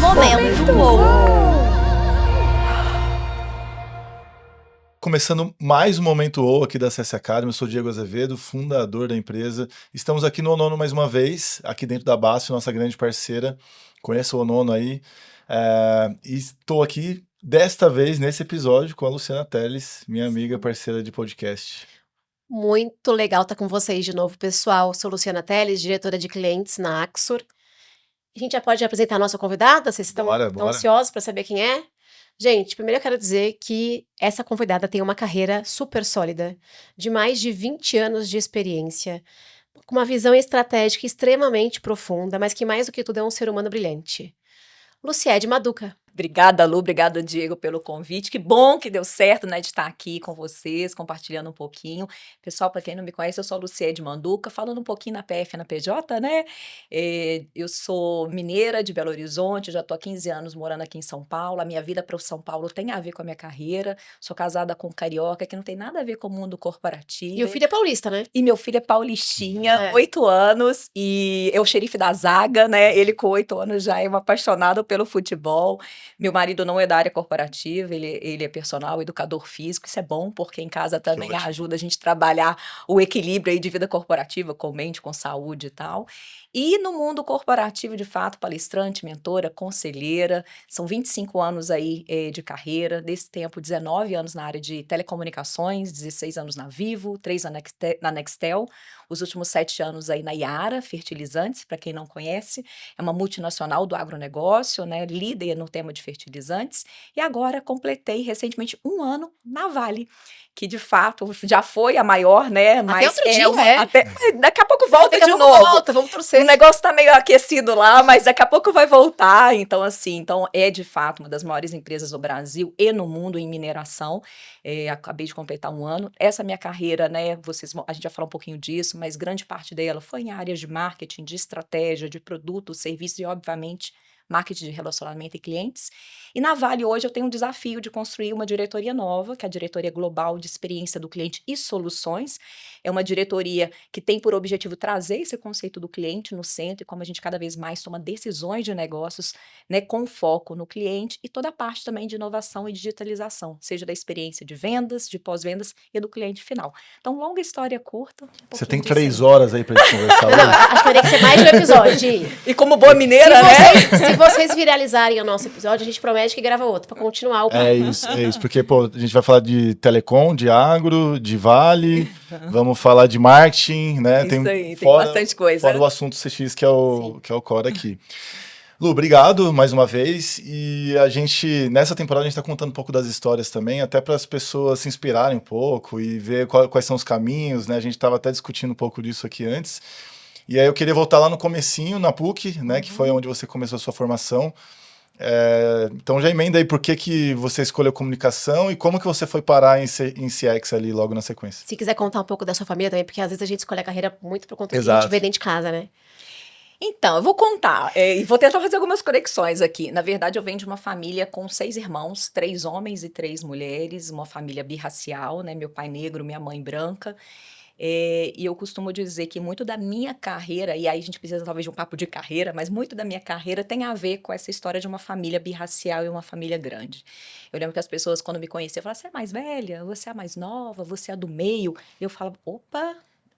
Momento UOL. Começando mais um Momento UOL aqui da CS Academy, eu sou Diego Azevedo, fundador da empresa. Estamos aqui no Onono mais uma vez, aqui dentro da BASF, nossa grande parceira. Conheça o Onono aí. E estou aqui, desta vez, nesse episódio, com a Luciana Teles, minha amiga, parceira de podcast. Muito legal estar com vocês de novo, pessoal. Sou Luciana Teles, diretora de clientes na Axor. A gente já pode apresentar a nossa convidada? Vocês estão ansiosos para saber quem é? Gente, primeiro eu quero dizer que essa convidada tem uma carreira super sólida, de mais de 20 anos de experiência, com uma visão estratégica extremamente profunda, mas que mais do que tudo é um ser humano brilhante. Luciede Maduca. Obrigada, Lu, obrigada, Diego, pelo convite. Que bom que deu certo, né, de estar aqui com vocês, compartilhando um pouquinho. Pessoal, para quem não me conhece, eu sou a Luciede Manduca, falando um pouquinho na PF e na PJ, né? Eu sou mineira de Belo Horizonte, já estou há 15 anos morando aqui em São Paulo. A minha vida para São Paulo tem a ver com a minha carreira. Sou casada com um carioca, que não tem nada a ver com o mundo corporativo. E o filho é paulista, né? E meu filho é paulistinha, 8 anos, e é o xerife da zaga, né? Ele com 8 anos já é um apaixonado pelo futebol. Meu marido não é da área corporativa, ele é personal, educador físico. Isso é bom, porque em casa também ajuda a gente a trabalhar o equilíbrio aí de vida corporativa, com mente, com saúde e tal. E no mundo corporativo, de fato, palestrante, mentora, conselheira. São 25 anos aí de carreira, desse tempo 19 anos na área de telecomunicações, 16 anos na Vivo, 3 na Nextel, os últimos 7 anos aí na Yara Fertilizantes, para quem não conhece, é uma multinacional do agronegócio, né, líder no tema de fertilizantes, e agora completei recentemente 1 ano na Vale, que de fato já foi a maior, né, mas até outro dia, daqui a pouco volta de novo. Volta, vamos torcer. O negócio tá meio aquecido lá, mas daqui a pouco vai voltar, então assim, é de fato uma das maiores empresas do Brasil e no mundo em mineração. Acabei de completar 1 ano. Essa minha carreira, né, a gente vai falar um pouquinho disso, mas grande parte dela foi em áreas de marketing, de estratégia, de produtos, serviços e, obviamente, marketing de relacionamento e clientes. E na Vale hoje eu tenho um desafio de construir uma diretoria nova, que é a Diretoria Global de Experiência do Cliente e Soluções. É uma diretoria que tem por objetivo trazer esse conceito do cliente no centro e como a gente cada vez mais toma decisões de negócios, né, com foco no cliente e toda a parte também de inovação e digitalização, seja da experiência de vendas, de pós-vendas e do cliente final. Então, longa história curta. Você tem 3 horas aí pra gente conversar hoje? Não, acho que vai ter que ser mais de um episódio. E como boa mineira, se vocês viralizarem o nosso episódio, a gente promete que grava outro, pra continuar o papo. É isso, porque, pô, a gente vai falar de telecom, de agro, de Vale, vamos falar de marketing, né? Isso aí, tem bastante coisa. Fora o assunto CX, que é o core aqui. Lu, obrigado mais uma vez, e a gente, nessa temporada, a gente tá contando um pouco das histórias também, até para as pessoas se inspirarem um pouco e ver quais são os caminhos, né? A gente tava até discutindo um pouco disso aqui antes, e aí eu queria voltar lá no comecinho, na PUC, né? Que foi onde você começou a sua formação. Então já emenda aí por que você escolheu comunicação e como que você foi parar em CX ali logo na sequência. Se quiser contar um pouco da sua família também, porque às vezes a gente escolhe a carreira muito por conta do que a gente vê dentro de casa, né? Então, eu vou contar e vou tentar fazer algumas conexões aqui. Na verdade, eu venho de uma família com 6 irmãos, 3 homens e 3 mulheres, uma família birracial, né? Meu pai negro, minha mãe branca. E eu costumo dizer que muito da minha carreira, e aí a gente precisa talvez de um papo de carreira, mas muito da minha carreira tem a ver com essa história de uma família birracial e uma família grande. Eu lembro que as pessoas, quando me conheciam, falavam, você é mais velha, você é a mais nova, você é a do meio. E eu falava, opa,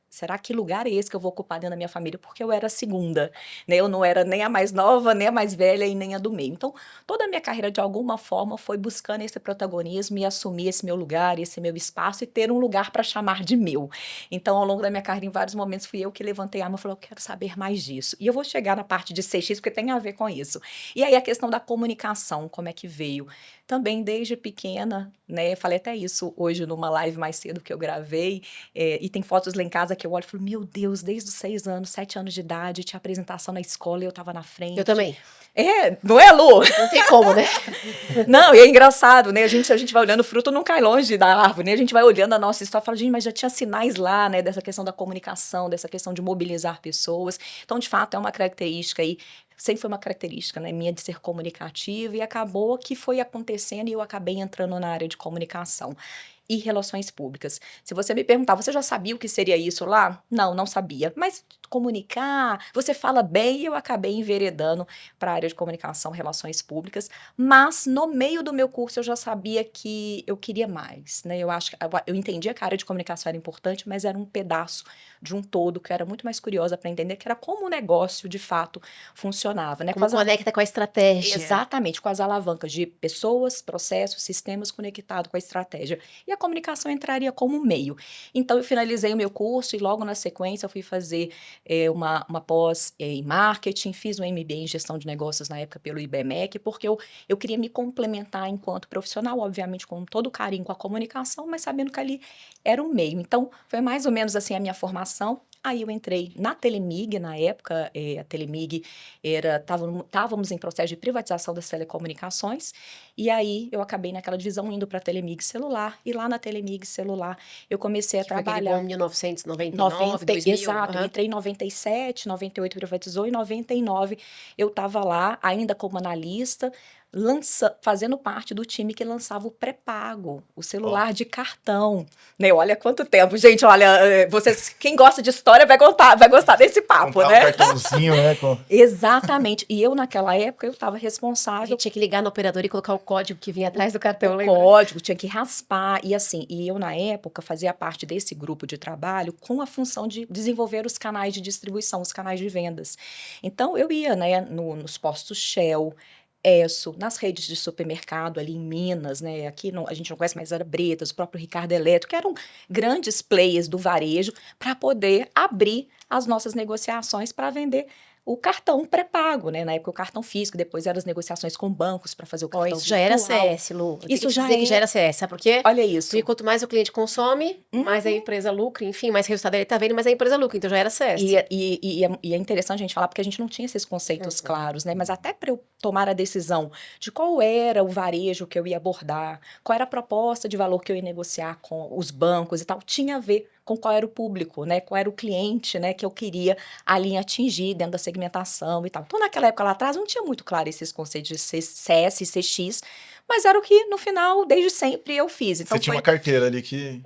será que lugar é esse que eu vou ocupar dentro da minha família? Porque eu era a segunda, né? Eu não era nem a mais nova, nem a mais velha e nem a do meio. Então, toda a minha carreira, de alguma forma, foi buscando esse protagonismo e assumir esse meu lugar, esse meu espaço e ter um lugar para chamar de meu. Então, ao longo da minha carreira, em vários momentos, fui eu que levantei a mão e falei, eu quero saber mais disso. E eu vou chegar na parte de CX, porque tem a ver com isso. E aí, a questão da comunicação, como é que veio? Também, desde pequena, né? Falei até isso hoje numa live mais cedo que eu gravei, e tem fotos lá em casa que eu olho e falo, meu Deus, desde os 6 anos, 7 anos de idade, tinha apresentação na escola e eu tava na frente. Eu também. Não é, Lu? Não tem como, né? Não, e é engraçado, né? A gente vai olhando, o fruto não cai longe da árvore, né? A gente vai olhando a nossa história e fala, gente, mas já tinha sinais lá, né? Dessa questão da comunicação, dessa questão de mobilizar pessoas. Então, de fato, é uma característica aí, sempre foi uma característica, né, minha de ser comunicativa, e acabou que foi acontecendo e eu acabei entrando na área de comunicação. e relações públicas. Se você me perguntar, você já sabia o que seria isso lá? Não, não sabia. Mas comunicar, você fala bem, e eu acabei enveredando para a área de comunicação, relações públicas, mas no meio do meu curso eu já sabia que eu queria mais, né? Eu entendia que a área de comunicação era importante, mas era um pedaço de um todo que eu era muito mais curiosa para entender, que era como o negócio de fato funcionava, né? Como conecta com a estratégia. Exatamente, com as alavancas de pessoas, processos, sistemas conectados com a estratégia. E a comunicação entraria como meio. Então, eu finalizei o meu curso e logo na sequência eu fui fazer uma pós em marketing, fiz um MBA em gestão de negócios na época pelo IBMEC, porque eu queria me complementar enquanto profissional, obviamente com todo carinho com a comunicação, mas sabendo que ali era o meio. Então, foi mais ou menos assim a minha formação. Aí eu entrei na Telemig, na época, a Telemig estávamos em processo de privatização das telecomunicações, e aí eu acabei naquela divisão indo para a Telemig Celular, e lá na Telemig Celular eu comecei a trabalhar. Foi aquele bom 1999, 2000. Exato, eu entrei em 97, 98 privatizou, em 99 eu estava lá ainda como analista, fazendo parte do time que lançava o pré-pago, o celular de cartão, né? Olha quanto tempo, gente, olha, vocês, quem gosta de história vai gostar desse papo, comprar né? Um cartãozinho, né? Exatamente, e eu naquela época eu estava responsável. Tinha que ligar no operador e colocar o código que vinha atrás do cartão, lembra? Código, tinha que raspar, e assim, e eu na época fazia parte desse grupo de trabalho com a função de desenvolver os canais de distribuição, os canais de vendas. Então eu ia, né, nos postos Shell, Esso, nas redes de supermercado ali em Minas, né? Aqui a gente não conhece, mas era Bretas, o próprio Ricardo Eletro, que eram grandes players do varejo, para poder abrir as nossas negociações para vender o cartão pré-pago, né? Na época o cartão físico, depois eram as negociações com bancos para fazer o cartão isso já era virtual. CS, Lu. Isso já que já era CS, sabe por quê? Olha isso. Porque quanto mais o cliente consome, mais a empresa lucra, enfim, mais resultado ele tá vendo, mais a empresa lucra, então já era CS. E é interessante a gente falar, porque a gente não tinha esses conceitos claros, né? Mas até para eu tomar a decisão de qual era o varejo que eu ia abordar, qual era a proposta de valor que eu ia negociar com os bancos e tal, tinha a ver com qual era o público, né? Qual era o cliente, né? Que eu queria ali atingir dentro da segmentação e tal. Então, naquela época lá atrás, não tinha muito claro esses conceitos de CS e CX, mas era o que, no final, desde sempre eu fiz. Então, você tinha uma carteira ali que...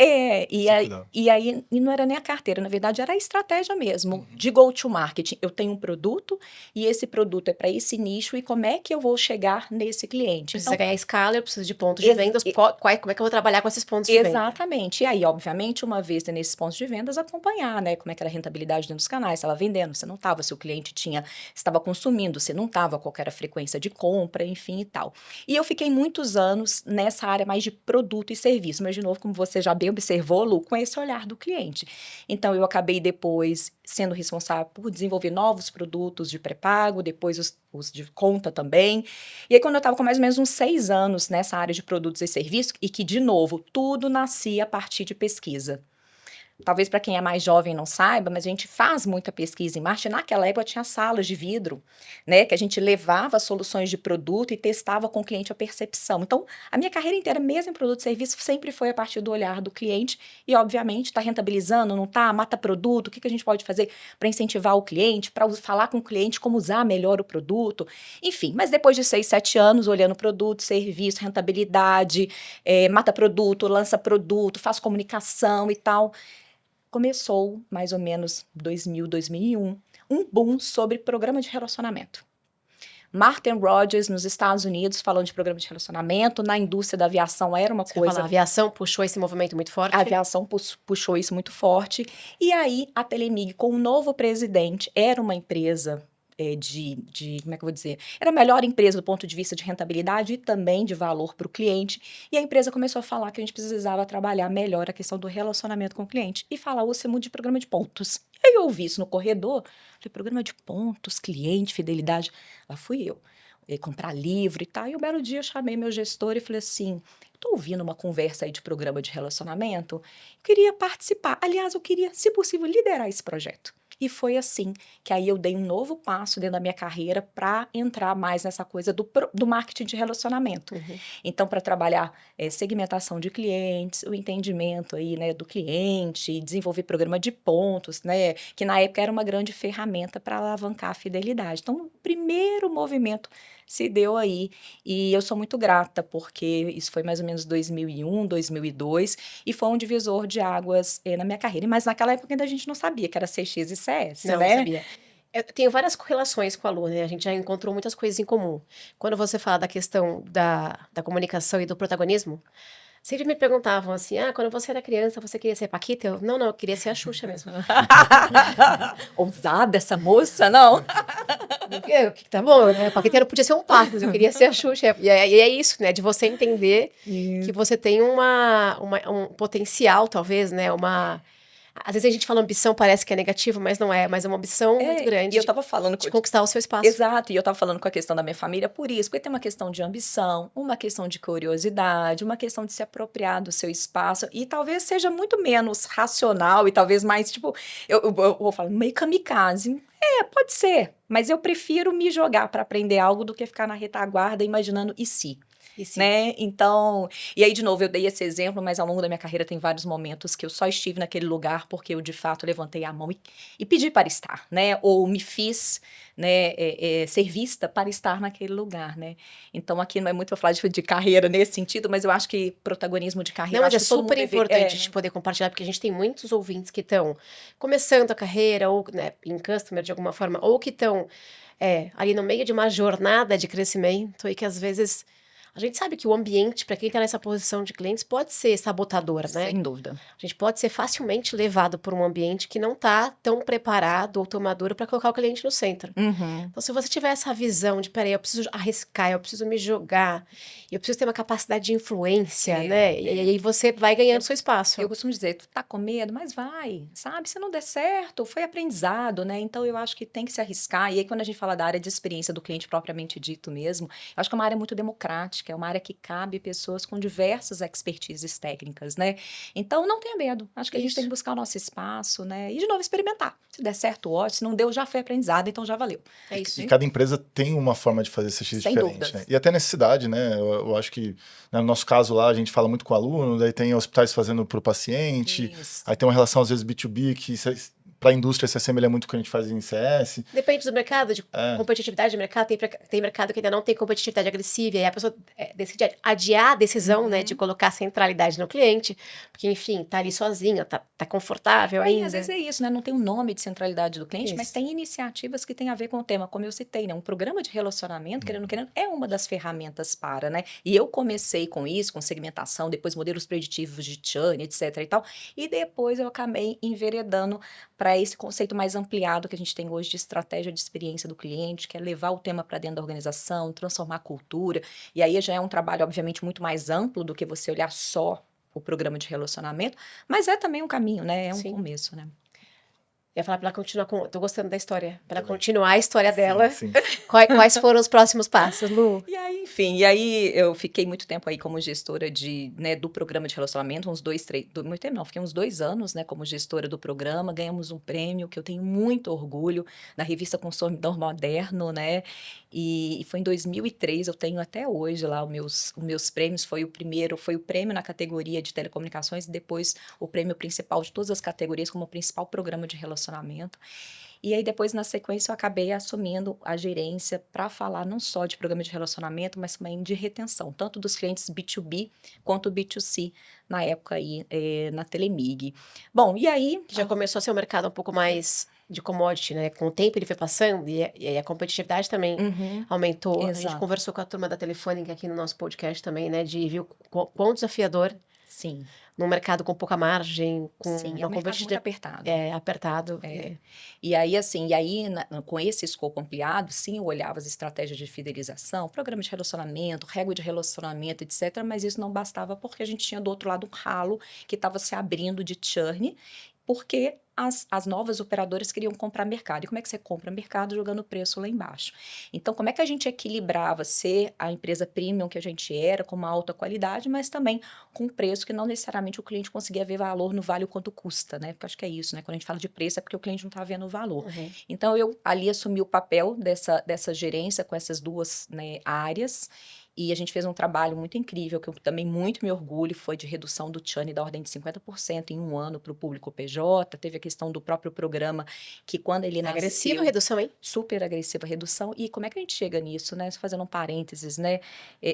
E não era nem a carteira, na verdade, era a estratégia mesmo, de go-to-marketing. Eu tenho um produto, e esse produto é para esse nicho, e como é que eu vou chegar nesse cliente? Precisa ganhar escala, eu preciso de pontos de vendas, como é que eu vou trabalhar com esses pontos de venda? Exatamente. E aí, obviamente, uma vez nesses pontos de vendas, acompanhar, né? Como é que era a rentabilidade dentro dos canais, estava vendendo, se não estava, se o cliente estava consumindo, se não estava, qual era a frequência de compra, enfim e tal. E eu fiquei muitos anos nessa área mais de produto e serviço, mas de novo, como você já bem observou, Lu, com esse olhar do cliente. Então, eu acabei depois sendo responsável por desenvolver novos produtos de pré-pago, depois os de conta também. E aí, quando eu estava com mais ou menos uns 6 anos nessa área de produtos e serviços, e que, de novo, tudo nascia a partir de pesquisa. Talvez para quem é mais jovem não saiba, mas a gente faz muita pesquisa em marketing. Naquela época tinha salas de vidro, né, que a gente levava soluções de produto e testava com o cliente a percepção. Então, a minha carreira inteira, mesmo em produto e serviço, sempre foi a partir do olhar do cliente e, obviamente, está rentabilizando, não está? Mata produto, o que a gente pode fazer para incentivar o cliente, para falar com o cliente como usar melhor o produto, enfim. Mas depois de 6, 7 anos, olhando produto, serviço, rentabilidade, mata produto, lança produto, faz comunicação e tal, começou, mais ou menos 2000, 2001, um boom sobre programa de relacionamento. Martin Rogers, nos Estados Unidos, falando de programa de relacionamento, na indústria da aviação era uma coisa... A aviação puxou esse movimento muito forte? A aviação puxou isso muito forte. E aí, a Telemig, com um novo presidente, era uma empresa... como é que eu vou dizer? Era a melhor empresa do ponto de vista de rentabilidade e também de valor para o cliente. E a empresa começou a falar que a gente precisava trabalhar melhor a questão do relacionamento com o cliente. E falar o CEMU de programa de pontos. E aí eu ouvi isso no corredor. Falei, programa de pontos, cliente, fidelidade. Lá fui eu. Comprar livro e tal. E um belo dia eu chamei meu gestor e falei assim, estou ouvindo uma conversa aí de programa de relacionamento. Eu queria participar. Aliás, eu queria, se possível, liderar esse projeto. E foi assim que aí eu dei um novo passo dentro da minha carreira para entrar mais nessa coisa do marketing de relacionamento. Então, para trabalhar segmentação de clientes, o entendimento aí, né, do cliente, desenvolver programa de pontos, né, que na época era uma grande ferramenta para alavancar a fidelidade. Então, primeiro movimento se deu aí. E eu sou muito grata, porque isso foi mais ou menos 2001, 2002, e foi um divisor de águas na minha carreira. Mas naquela época ainda a gente não sabia que era CX e CS, Não, né? sabia. Eu tenho várias correlações com a Lu, né? A gente já encontrou muitas coisas em comum. Quando você fala da questão da comunicação e do protagonismo, sempre me perguntavam assim, quando você era criança, você queria ser Paquita? Não, eu queria ser a Xuxa mesmo. Ousada essa moça, não? Tá bom, né? Paquita não podia ser um pato, mas eu queria ser a Xuxa. E é isso, né? De você entender que você tem um potencial, talvez, né? Às vezes a gente fala ambição, parece que é negativo, mas não é. Mas é uma ambição muito grande e eu tava falando de conquistar o seu espaço. Exato, e eu tava falando com a questão da minha família por isso, porque tem uma questão de ambição, uma questão de curiosidade, uma questão de se apropriar do seu espaço, e talvez seja muito menos racional, e talvez mais, tipo, eu vou falar, meio kamikaze. Pode ser, mas eu prefiro me jogar para aprender algo do que ficar na retaguarda imaginando e se. Né? Então, e aí de novo eu dei esse exemplo, mas ao longo da minha carreira tem vários momentos que eu só estive naquele lugar porque eu de fato levantei a mão e pedi para estar, né? Ou me fiz, né, ser vista para estar naquele lugar, né? Então aqui não é muito para falar de carreira nesse sentido, mas eu acho que protagonismo de carreira... Não, mas é super importante de poder compartilhar, porque a gente tem muitos ouvintes que estão começando a carreira, ou né, em customer de alguma forma, ou que estão ali no meio de uma jornada de crescimento e que às vezes... A gente sabe que o ambiente, para quem está nessa posição de clientes, pode ser sabotador, né? Sem dúvida. A gente pode ser facilmente levado por um ambiente que não está tão preparado ou tão maduro para colocar o cliente no centro. Uhum. Então, se você tiver essa visão de, peraí, eu preciso arriscar, eu preciso me jogar, eu preciso ter uma capacidade de influência, né? E aí você vai ganhando seu espaço. Eu costumo dizer, tu tá com medo, mas vai, sabe? Se não der certo, foi aprendizado, né? Então, eu acho que tem que se arriscar. E aí, quando a gente fala da área de experiência do cliente propriamente dito mesmo, eu acho que é uma área muito democrática, é uma área que cabe pessoas com diversas expertises técnicas, né? Então, não tenha medo. Acho que a gente tem que buscar o nosso espaço, né? E, de novo, experimentar. Se der certo, ótimo. Se não deu, já foi aprendizado, então já valeu. É isso. E cada empresa tem uma forma de fazer esse X diferente, né? E até necessidade, né? Eu acho que, no nosso caso lá, a gente fala muito com o aluno, daí tem hospitais fazendo para o paciente, aí tem uma relação, às vezes, B2B, que para a indústria se assemelha muito com o que a gente faz em CS. Depende do mercado, de competitividade de mercado. Tem mercado que ainda não tem competitividade agressiva, e aí a pessoa decide adiar a decisão, né, de colocar centralidade no cliente, porque, enfim, tá ali sozinha, tá confortável ainda. Às vezes é isso, né? Não tem um nome de centralidade do cliente, mas tem iniciativas que têm a ver com o tema, como eu citei, né? Um programa de relacionamento, querendo ou não querendo, é uma das ferramentas para, né? E eu comecei com isso, com segmentação, depois modelos preditivos de churn, etc e tal, e depois eu acabei enveredando para esse conceito mais ampliado que a gente tem hoje de estratégia de experiência do cliente, que é levar o tema para dentro da organização, transformar a cultura, e aí já é um trabalho, obviamente, muito mais amplo do que você olhar só o programa de relacionamento, mas é também um caminho, né? É um começo, né? Eu ia falar para ela continuar tô gostando da história, para ela continuar a história dela. Sim. Quais foram os próximos passos, Lu? E aí, enfim, eu fiquei muito tempo aí como gestora do programa de relacionamento, muito tempo não, fiquei uns 2 anos, né, como gestora do programa, ganhamos um prêmio que eu tenho muito orgulho na revista Consumidor Moderno, né, e foi em 2003, eu tenho até hoje lá os meus prêmios, foi o prêmio na categoria de telecomunicações e depois o prêmio principal de todas as categorias como principal programa de relacionamento. E aí depois, na sequência, eu acabei assumindo a gerência para falar não só de programa de relacionamento, mas também de retenção, tanto dos clientes B2B quanto B2C, na época aí, na Telemig. Bom, e aí... Já começou a ser um mercado um pouco mais de commodity, né? Com o tempo ele foi passando e aí a competitividade também aumentou. Exato. A gente conversou com a turma da Telefônica aqui no nosso podcast também, né? De ver o quão desafiador. Sim. Num mercado com pouca margem, com uma competitividade muito apertado. Apertado. E aí, assim, com esse escopo ampliado, sim, eu olhava as estratégias de fidelização, programa de relacionamento, régua de relacionamento, etc., mas isso não bastava porque a gente tinha do outro lado um ralo que estava se abrindo de churn, porque as novas operadoras queriam comprar mercado. E como é que você compra mercado? Jogando o preço lá embaixo. Então, como é que a gente equilibrava ser a empresa premium que a gente era, com uma alta qualidade, mas também com um preço que não necessariamente o cliente conseguia ver valor no vale o quanto custa, né? Porque eu acho que é isso, né? Quando a gente fala de preço é porque o cliente não está vendo o valor. Então, eu ali assumi o papel dessa gerência com essas duas, né, áreas. E a gente fez um trabalho muito incrível, que eu também muito me orgulho, foi de redução do churn da ordem de 50% em um ano para o público PJ. Teve a questão do próprio programa, que quando ele nasceu... Agressiva a redução, hein? Super agressiva a redução. E como é que a gente chega nisso, né? Só fazendo um parênteses, né?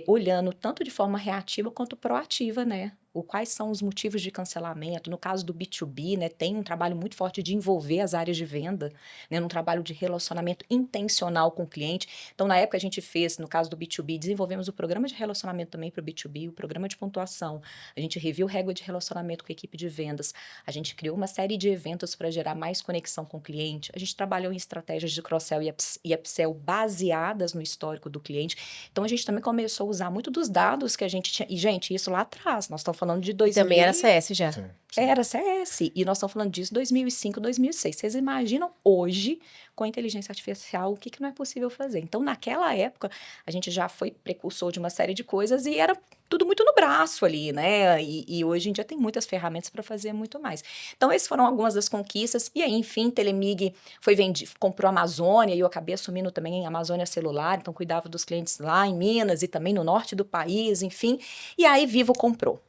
Olhando tanto de forma reativa quanto proativa, né? Quais são os motivos de cancelamento. No caso do B2B, né, tem um trabalho muito forte de envolver as áreas de venda, né, num trabalho de relacionamento intencional com o cliente. Então, na época, a gente fez, no caso do B2B, desenvolvemos o programa de relacionamento também para o B2B, o programa de pontuação. A gente reviu régua de relacionamento com a equipe de vendas. A gente criou uma série de eventos para gerar mais conexão com o cliente. A gente trabalhou em estratégias de cross-sell e upsell baseadas no histórico do cliente. Então, a gente também começou a usar muito dos dados que a gente tinha. E, gente, isso lá atrás, nós estamos falando de 2000. Também era CS já. Sim. Era CS. E nós estamos falando disso 2005, 2006. Vocês imaginam hoje, com a inteligência artificial, o que não é possível fazer? Então, naquela época, a gente já foi precursor de uma série de coisas e era tudo muito no braço ali, né? E hoje em dia tem muitas ferramentas para fazer muito mais. Então, essas foram algumas das conquistas. E aí, enfim, Telemig foi vendido, comprou a Amazônia e eu acabei assumindo também a Amazônia Celular. Então, cuidava dos clientes lá em Minas e também no norte do país, enfim. E aí, Vivo comprou.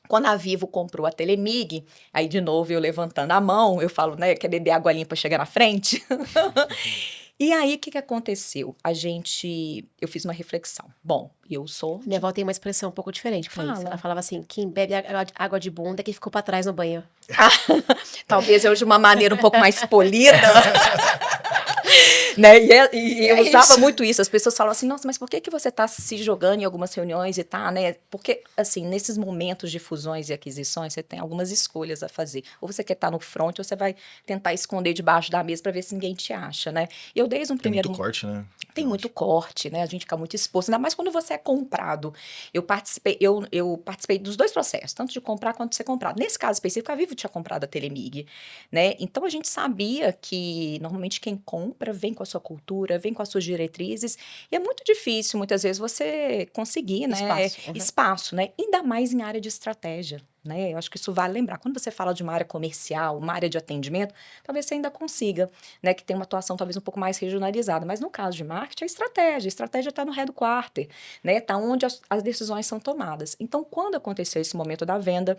Quando a Vivo comprou a Telemig, aí de novo eu levantando a mão, eu falo, né, quer beber água limpa, chega na frente? E aí, o que aconteceu? Eu fiz uma reflexão. Bom, eu sou... Minha avó tem uma expressão um pouco diferente pra isso. Ela falava assim, quem bebe água de bunda é que ficou pra trás no banho. Talvez eu de uma maneira um pouco mais polida. Né? E eu usava muito isso. As pessoas falam assim, nossa, mas por que você está se jogando em algumas reuniões e tá, né? Porque, assim, nesses momentos de fusões e aquisições, você tem algumas escolhas a fazer. Ou você quer estar no front, ou você vai tentar esconder debaixo da mesa para ver se ninguém te acha, né? E eu desde um primeiro... Tem muito corte, né? Tem muito corte, né? A gente fica muito exposto. Ainda mais quando você é comprado. Eu participei dos dois processos, tanto de comprar quanto de ser comprado. Nesse caso específico, a Vivo tinha comprado a Telemig, né? Então, a gente sabia que, normalmente, quem compra vem com a sua cultura, vem com as suas diretrizes, e é muito difícil, muitas vezes, você conseguir, né? Espaço, né? Ainda mais em área de estratégia. Né? Eu acho que isso vale lembrar. Quando você fala de uma área comercial, uma área de atendimento, talvez você ainda consiga, né, que tem uma atuação talvez um pouco mais regionalizada. Mas no caso de marketing, é estratégia. A estratégia está no headquarter, né? Está onde as decisões são tomadas. Então, quando aconteceu esse momento da venda,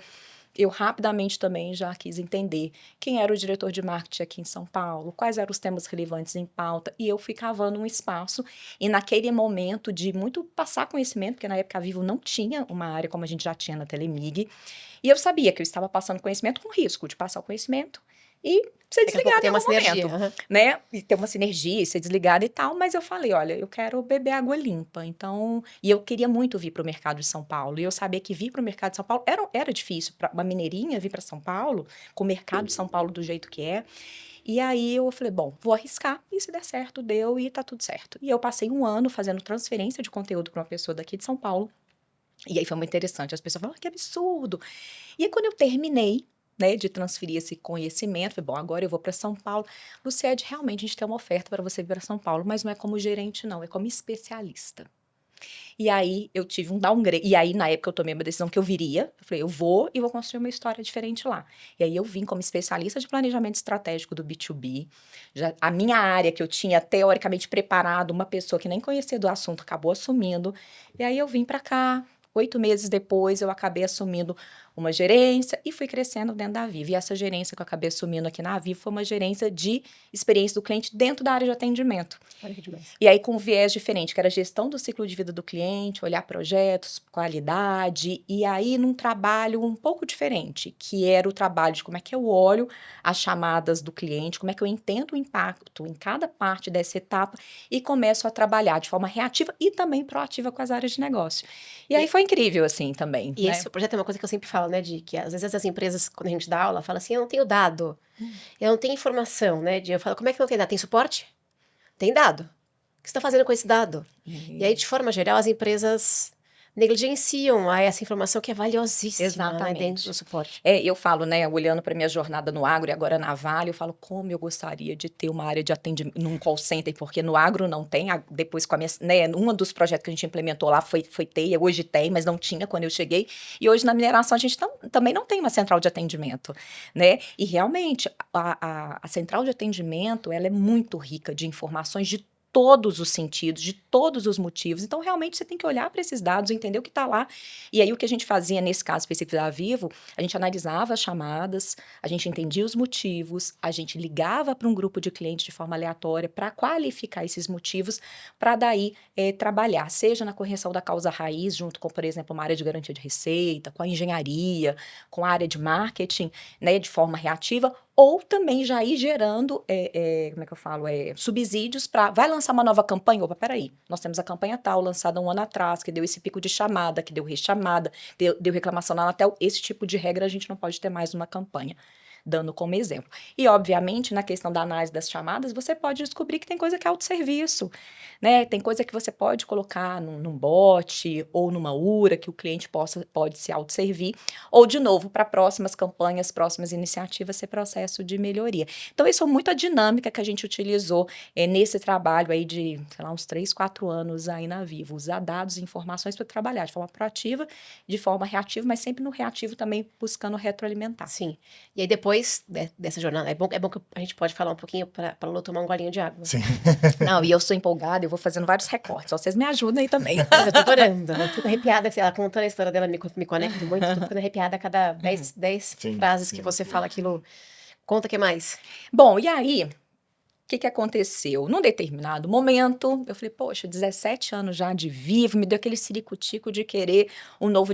eu rapidamente também já quis entender quem era o diretor de marketing aqui em São Paulo, quais eram os temas relevantes em pauta, e eu fui cavando um espaço, e naquele momento de muito passar conhecimento, porque na época a Vivo não tinha uma área como a gente já tinha na Telemig, e eu sabia que eu estava passando conhecimento com risco de passar o conhecimento e ser desligada em algum momento, né? E ter uma sinergia, ser desligada e tal, mas eu falei, olha, eu quero beber água limpa, então... E eu queria muito vir para o mercado de São Paulo, e eu sabia que vir para o mercado de São Paulo era difícil, para uma mineirinha vir para São Paulo, com o mercado de São Paulo do jeito que é. E aí eu falei, bom, vou arriscar, e se der certo, deu, e tá tudo certo. E eu passei um ano fazendo transferência de conteúdo para uma pessoa daqui de São Paulo, e aí foi muito interessante, as pessoas falaram, que absurdo! E aí quando eu terminei, né, de transferir esse conhecimento, falei, bom, agora eu vou para São Paulo. Luciede, realmente a gente tem uma oferta para você vir para São Paulo, mas não é como gerente não, é como especialista. E aí eu tive um downgrade, e aí na época eu tomei uma decisão que eu viria, eu falei, eu vou e vou construir uma história diferente lá. E aí eu vim como especialista de planejamento estratégico do B2B, a minha área que eu tinha teoricamente preparado, uma pessoa que nem conhecia do assunto acabou assumindo, e aí eu vim para cá. 8 meses depois, eu acabei assumindo uma gerência e fui crescendo dentro da Vivo. E essa gerência que eu acabei assumindo aqui na Vivo foi uma gerência de experiência do cliente dentro da área de atendimento. E aí com um viés diferente, que era a gestão do ciclo de vida do cliente, olhar projetos, qualidade, e aí num trabalho um pouco diferente, que era o trabalho de como é que eu olho as chamadas do cliente, como é que eu entendo o impacto em cada parte dessa etapa e começo a trabalhar de forma reativa e também proativa com as áreas de negócio. E aí foi incrível, assim, também. E esse projeto é uma coisa que eu sempre falo, né, de que às vezes as empresas, quando a gente dá aula, falam assim, eu não tenho dado, eu não tenho informação, né, eu falo, como é que não tem dado? Tem suporte? Tem dado. O que você está fazendo com esse dado? E aí, de forma geral, as empresas negligenciam essa informação que é valiosíssima, né, dentro do suporte. Eu falo, né, olhando para minha jornada no agro e agora na Vale, eu falo como eu gostaria de ter uma área de atendimento num call center, porque no agro não tem, depois com a minha, né, um dos projetos que a gente implementou lá foi TEIA, hoje tem, mas não tinha quando eu cheguei, e hoje na mineração a gente também não tem uma central de atendimento, né, e realmente a central de atendimento, ela é muito rica de informações de todos os sentidos, de todos os motivos. Então, realmente, você tem que olhar para esses dados, entender o que está lá. E aí, o que a gente fazia nesse caso específico da Vivo, a gente analisava as chamadas, a gente entendia os motivos, a gente ligava para um grupo de clientes de forma aleatória para qualificar esses motivos, para daí trabalhar, seja na correção da causa raiz, junto com, por exemplo, uma área de garantia de receita, com a engenharia, com a área de marketing, né, de forma reativa, ou também já ir gerando, como é que eu falo, subsídios para, vai lançar uma nova campanha? Opa, peraí, nós temos a campanha tal, lançada um ano atrás, que deu esse pico de chamada, que deu rechamada, deu reclamação na Anatel, esse tipo de regra a gente não pode ter mais numa campanha, dando como exemplo. E, obviamente, na questão da análise das chamadas, você pode descobrir que tem coisa que é autosserviço, né? Tem coisa que você pode colocar num bot ou numa URA, que o cliente pode se autosservir, ou, de novo, para próximas campanhas, próximas iniciativas, ser processo de melhoria. Então, isso é muito a dinâmica que a gente utilizou nesse trabalho aí de, sei lá, uns 3, 4 anos aí na Vivo, usar dados e informações para trabalhar de forma proativa, de forma reativa, mas sempre no reativo também buscando retroalimentar. Sim. E aí, depois dessa jornada, é bom que a gente pode falar um pouquinho para Lu tomar um golinho de água. Sim. Não, e eu sou empolgada, eu vou fazendo vários recortes, só vocês me ajudam aí também. Eu tô adorando, eu fico arrepiada, ela contando a história dela, me conecto muito, tô ficando arrepiada a cada 10 frases que você fala aquilo. Conta o que mais? Bom, e aí, o que aconteceu? Num determinado momento, eu falei, poxa, 17 anos já de Vivo, me deu aquele ciricutico de querer um novo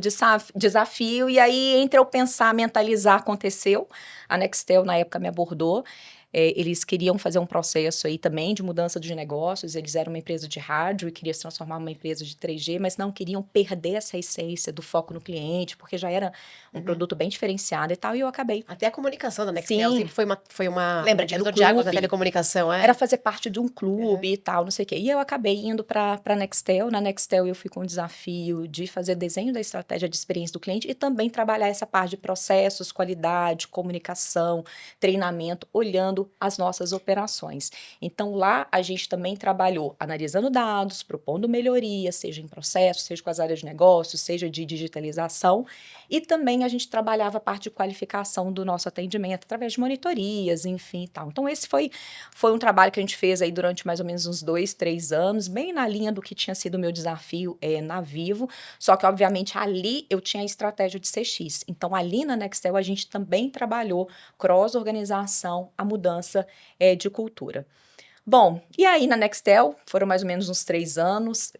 desafio, e aí, entre eu pensar, mentalizar, aconteceu. A Nextel, na época, me abordou. Eles queriam fazer um processo aí também de mudança de negócios, eles eram uma empresa de rádio e queriam se transformar numa empresa de 3G, mas não queriam perder essa essência do foco no cliente, porque já era um produto bem diferenciado e tal, e eu acabei. Até a comunicação da Nextel sempre foi uma lembra de água da telecomunicação, Era fazer parte de um clube e tal, não sei o quê. E eu acabei indo para a Nextel. Na Nextel eu fui com o desafio de fazer desenho da estratégia de experiência do cliente e também trabalhar essa parte de processos, qualidade, comunicação, treinamento, olhando as nossas operações. Então, lá a gente também trabalhou analisando dados, propondo melhorias, seja em processos, seja com as áreas de negócios, seja de digitalização, e também a gente trabalhava a parte de qualificação do nosso atendimento através de monitorias, enfim e tal. Então, esse foi um trabalho que a gente fez aí durante mais ou menos uns 2, 3 anos, bem na linha do que tinha sido o meu desafio na Vivo, só que, obviamente, ali eu tinha a estratégia de CX. Então, ali na Nextel, a gente também trabalhou cross-organização, a mudança de cultura. Bom, e aí na Nextel, foram mais ou menos uns 3 anos,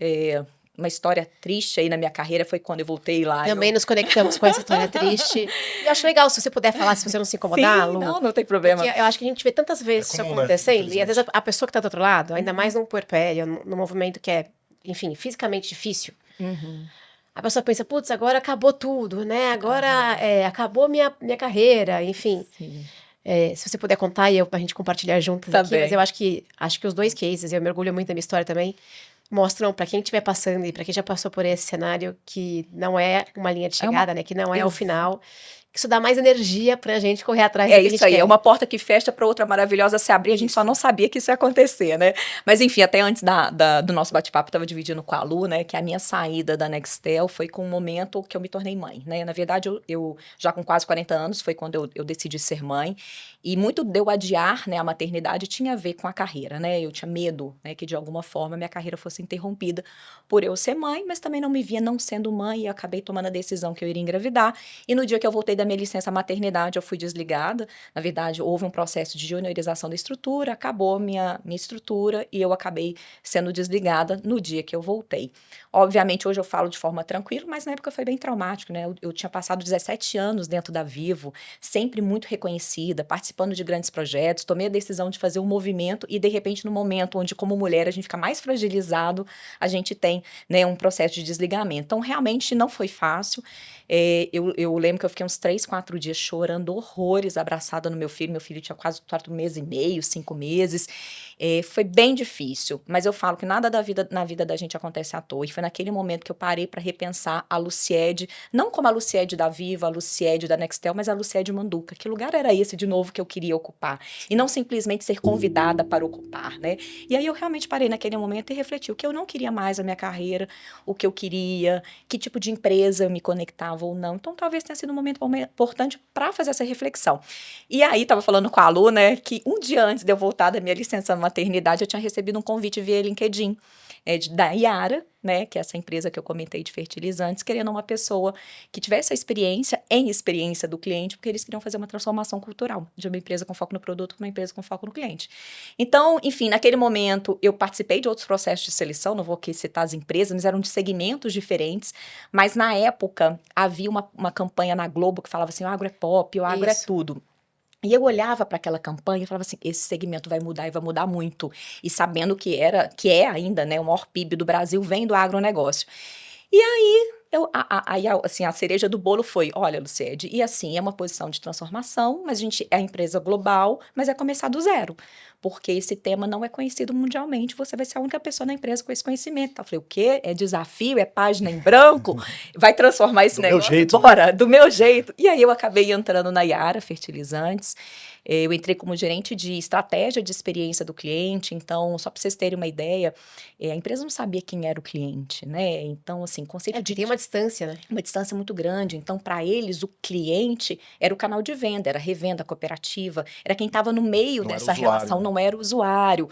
uma história triste aí na minha carreira foi quando eu voltei lá. Também nos conectamos com essa história triste. E eu acho legal, se você puder falar, se você não se incomodar, Sim, Lu. não tem problema. Porque eu acho que a gente vê tantas vezes isso acontecendo, né? e às vezes a pessoa que está do outro lado, ainda mais num puerpério, num movimento que é, enfim, fisicamente difícil, a pessoa pensa, putz, agora acabou tudo, né? Agora acabou minha carreira, enfim. Sim. Se você puder contar e a gente compartilhar juntas aqui, mas eu acho que os 2 cases, eu me orgulho muito da minha história também, mostram para quem estiver passando e para quem já passou por esse cenário que não é uma linha de chegada, né? Que não é o final. Que isso dá mais energia pra gente correr atrás do que a gente isso aí, quer. é uma porta que fecha para outra maravilhosa se abrir, a gente só não sabia que isso ia acontecer, né? Mas enfim, até antes do nosso bate-papo, eu estava dividindo com a Lu, né, que a minha saída da Nextel foi com o momento que eu me tornei mãe, né? Na verdade, eu já com quase 40 anos, foi quando eu decidi ser mãe, e muito de eu adiar, né, a maternidade tinha a ver com a carreira, né? Eu tinha medo, né, que de alguma forma minha carreira fosse interrompida por eu ser mãe, mas também não me via não sendo mãe, e eu acabei tomando a decisão que eu iria engravidar, e no dia que eu voltei da minha licença maternidade, eu fui desligada. Na verdade, houve um processo de juniorização da estrutura, acabou minha estrutura e eu acabei sendo desligada no dia que eu voltei. Obviamente, hoje eu falo de forma tranquila, mas na época foi bem traumático, né? Eu tinha passado 17 anos dentro da Vivo, sempre muito reconhecida, participando de grandes projetos, tomei a decisão de fazer um movimento e, de repente, no momento onde, como mulher, a gente fica mais fragilizado, a gente tem, né, um processo de desligamento. Então, realmente, não foi fácil. Eu lembro que eu fiquei uns 3, 4 dias chorando horrores, abraçada no meu filho. Meu filho tinha quase 4 meses e meio, 5 meses. Foi bem difícil, mas eu falo que nada na vida da gente acontece à toa. E foi naquele momento que eu parei para repensar a Luciede, não como a Luciede da Viva, a Luciede da Nextel, mas a Luciede Manduca. Que lugar era esse, de novo, que eu queria ocupar? E não simplesmente ser convidada para ocupar, né? E aí eu realmente parei naquele momento e refleti o que eu não queria mais na minha carreira, o que eu queria, que tipo de empresa eu me conectava ou não. Então, talvez tenha sido um momento bom importante para fazer essa reflexão. E aí, estava falando com a Lu, né, que um dia antes de eu voltar da minha licença maternidade, eu tinha recebido um convite via LinkedIn, da Yara, né, que é essa empresa que eu comentei de fertilizantes, querendo uma pessoa que tivesse a experiência do cliente, porque eles queriam fazer uma transformação cultural de uma empresa com foco no produto para uma empresa com foco no cliente. Então, enfim, naquele momento eu participei de outros processos de seleção, não vou aqui citar as empresas, mas eram de segmentos diferentes, mas na época havia uma campanha na Globo que falava assim, o agro é pop, o agro é tudo. E eu olhava para aquela campanha e falava assim, esse segmento vai mudar e vai mudar muito. E sabendo que é ainda, né, o maior PIB do Brasil vem do agronegócio. E aí, assim, a cereja do bolo foi, olha, Luciede, e assim, é uma posição de transformação, mas a gente é a empresa global, mas é começar do zero. Porque esse tema não é conhecido mundialmente, você vai ser a única pessoa na empresa com esse conhecimento. Então, eu falei, o quê? É desafio? É página em branco? Vai transformar esse negócio? Do meu jeito. Bora, do meu jeito. E aí eu acabei entrando na Yara Fertilizantes. Eu entrei como gerente de estratégia de experiência do cliente. Então, só para vocês terem uma ideia, a empresa não sabia quem era o cliente, né? Então, assim, conceito de... Tem uma distância, né? Uma distância muito grande. Então, para eles, o cliente era o canal de venda, era a revenda, a cooperativa, era quem estava no meio dessa relação, não era o usuário.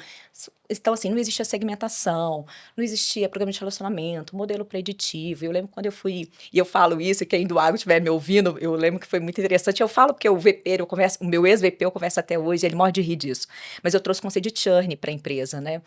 Então, assim, não existia segmentação, não existia programa de relacionamento, modelo preditivo. Eu lembro quando eu fui, e eu falo isso, e quem do agro estiver me ouvindo, eu lembro que foi muito interessante. Eu falo porque o VP, o meu ex-VP, eu converso até hoje, ele morre de rir disso. Mas eu trouxe o conceito de churn para a empresa, né?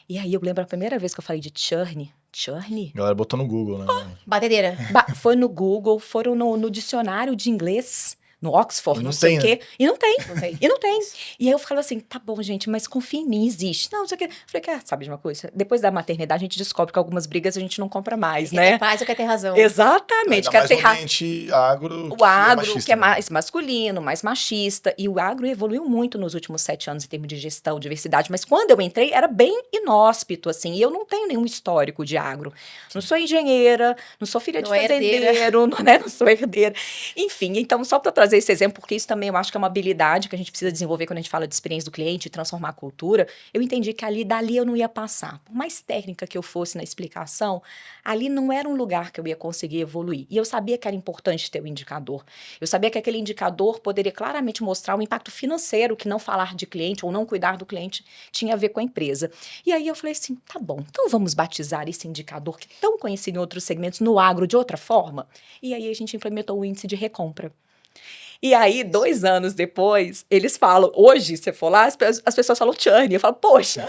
E aí eu lembro a primeira vez que eu falei de churn. Churn? A galera botou no Google, né? Batedeira. Foi no Google, foram no dicionário de inglês, no Oxford, não sei o quê. Né? E não tem. E não tem. E aí eu ficava assim, tá bom, gente, mas confia em mim, existe. Não sei o quê. Falei, sabe de uma coisa? Depois da maternidade, a gente descobre que algumas brigas a gente não compra mais, né? Quer ter paz ou quer ter razão. Exatamente. Quer ter razão. O agro, que é mais masculino, mais machista. E o agro evoluiu muito nos últimos 7 anos em termos de gestão, diversidade. Mas quando eu entrei, era bem inóspito, assim. E eu não tenho nenhum histórico de agro. Não sou engenheira, não sou filha de fazendeiro, não sou herdeira. Enfim, então, só para trazer esse exemplo, porque isso também eu acho que é uma habilidade que a gente precisa desenvolver quando a gente fala de experiência do cliente, transformar a cultura. Eu entendi que dali eu não ia passar. Por mais técnica que eu fosse na explicação, ali não era um lugar que eu ia conseguir evoluir. E eu sabia que era importante ter o indicador. Eu sabia que aquele indicador poderia claramente mostrar o impacto financeiro que não falar de cliente ou não cuidar do cliente tinha a ver com a empresa. E aí eu falei assim, tá bom, então vamos batizar esse indicador que é tão conhecido em outros segmentos no agro de outra forma? E aí a gente implementou o índice de recompra. E aí, 2 anos depois, eles falam, hoje, se você for lá, as pessoas falam churn. Eu falo, poxa.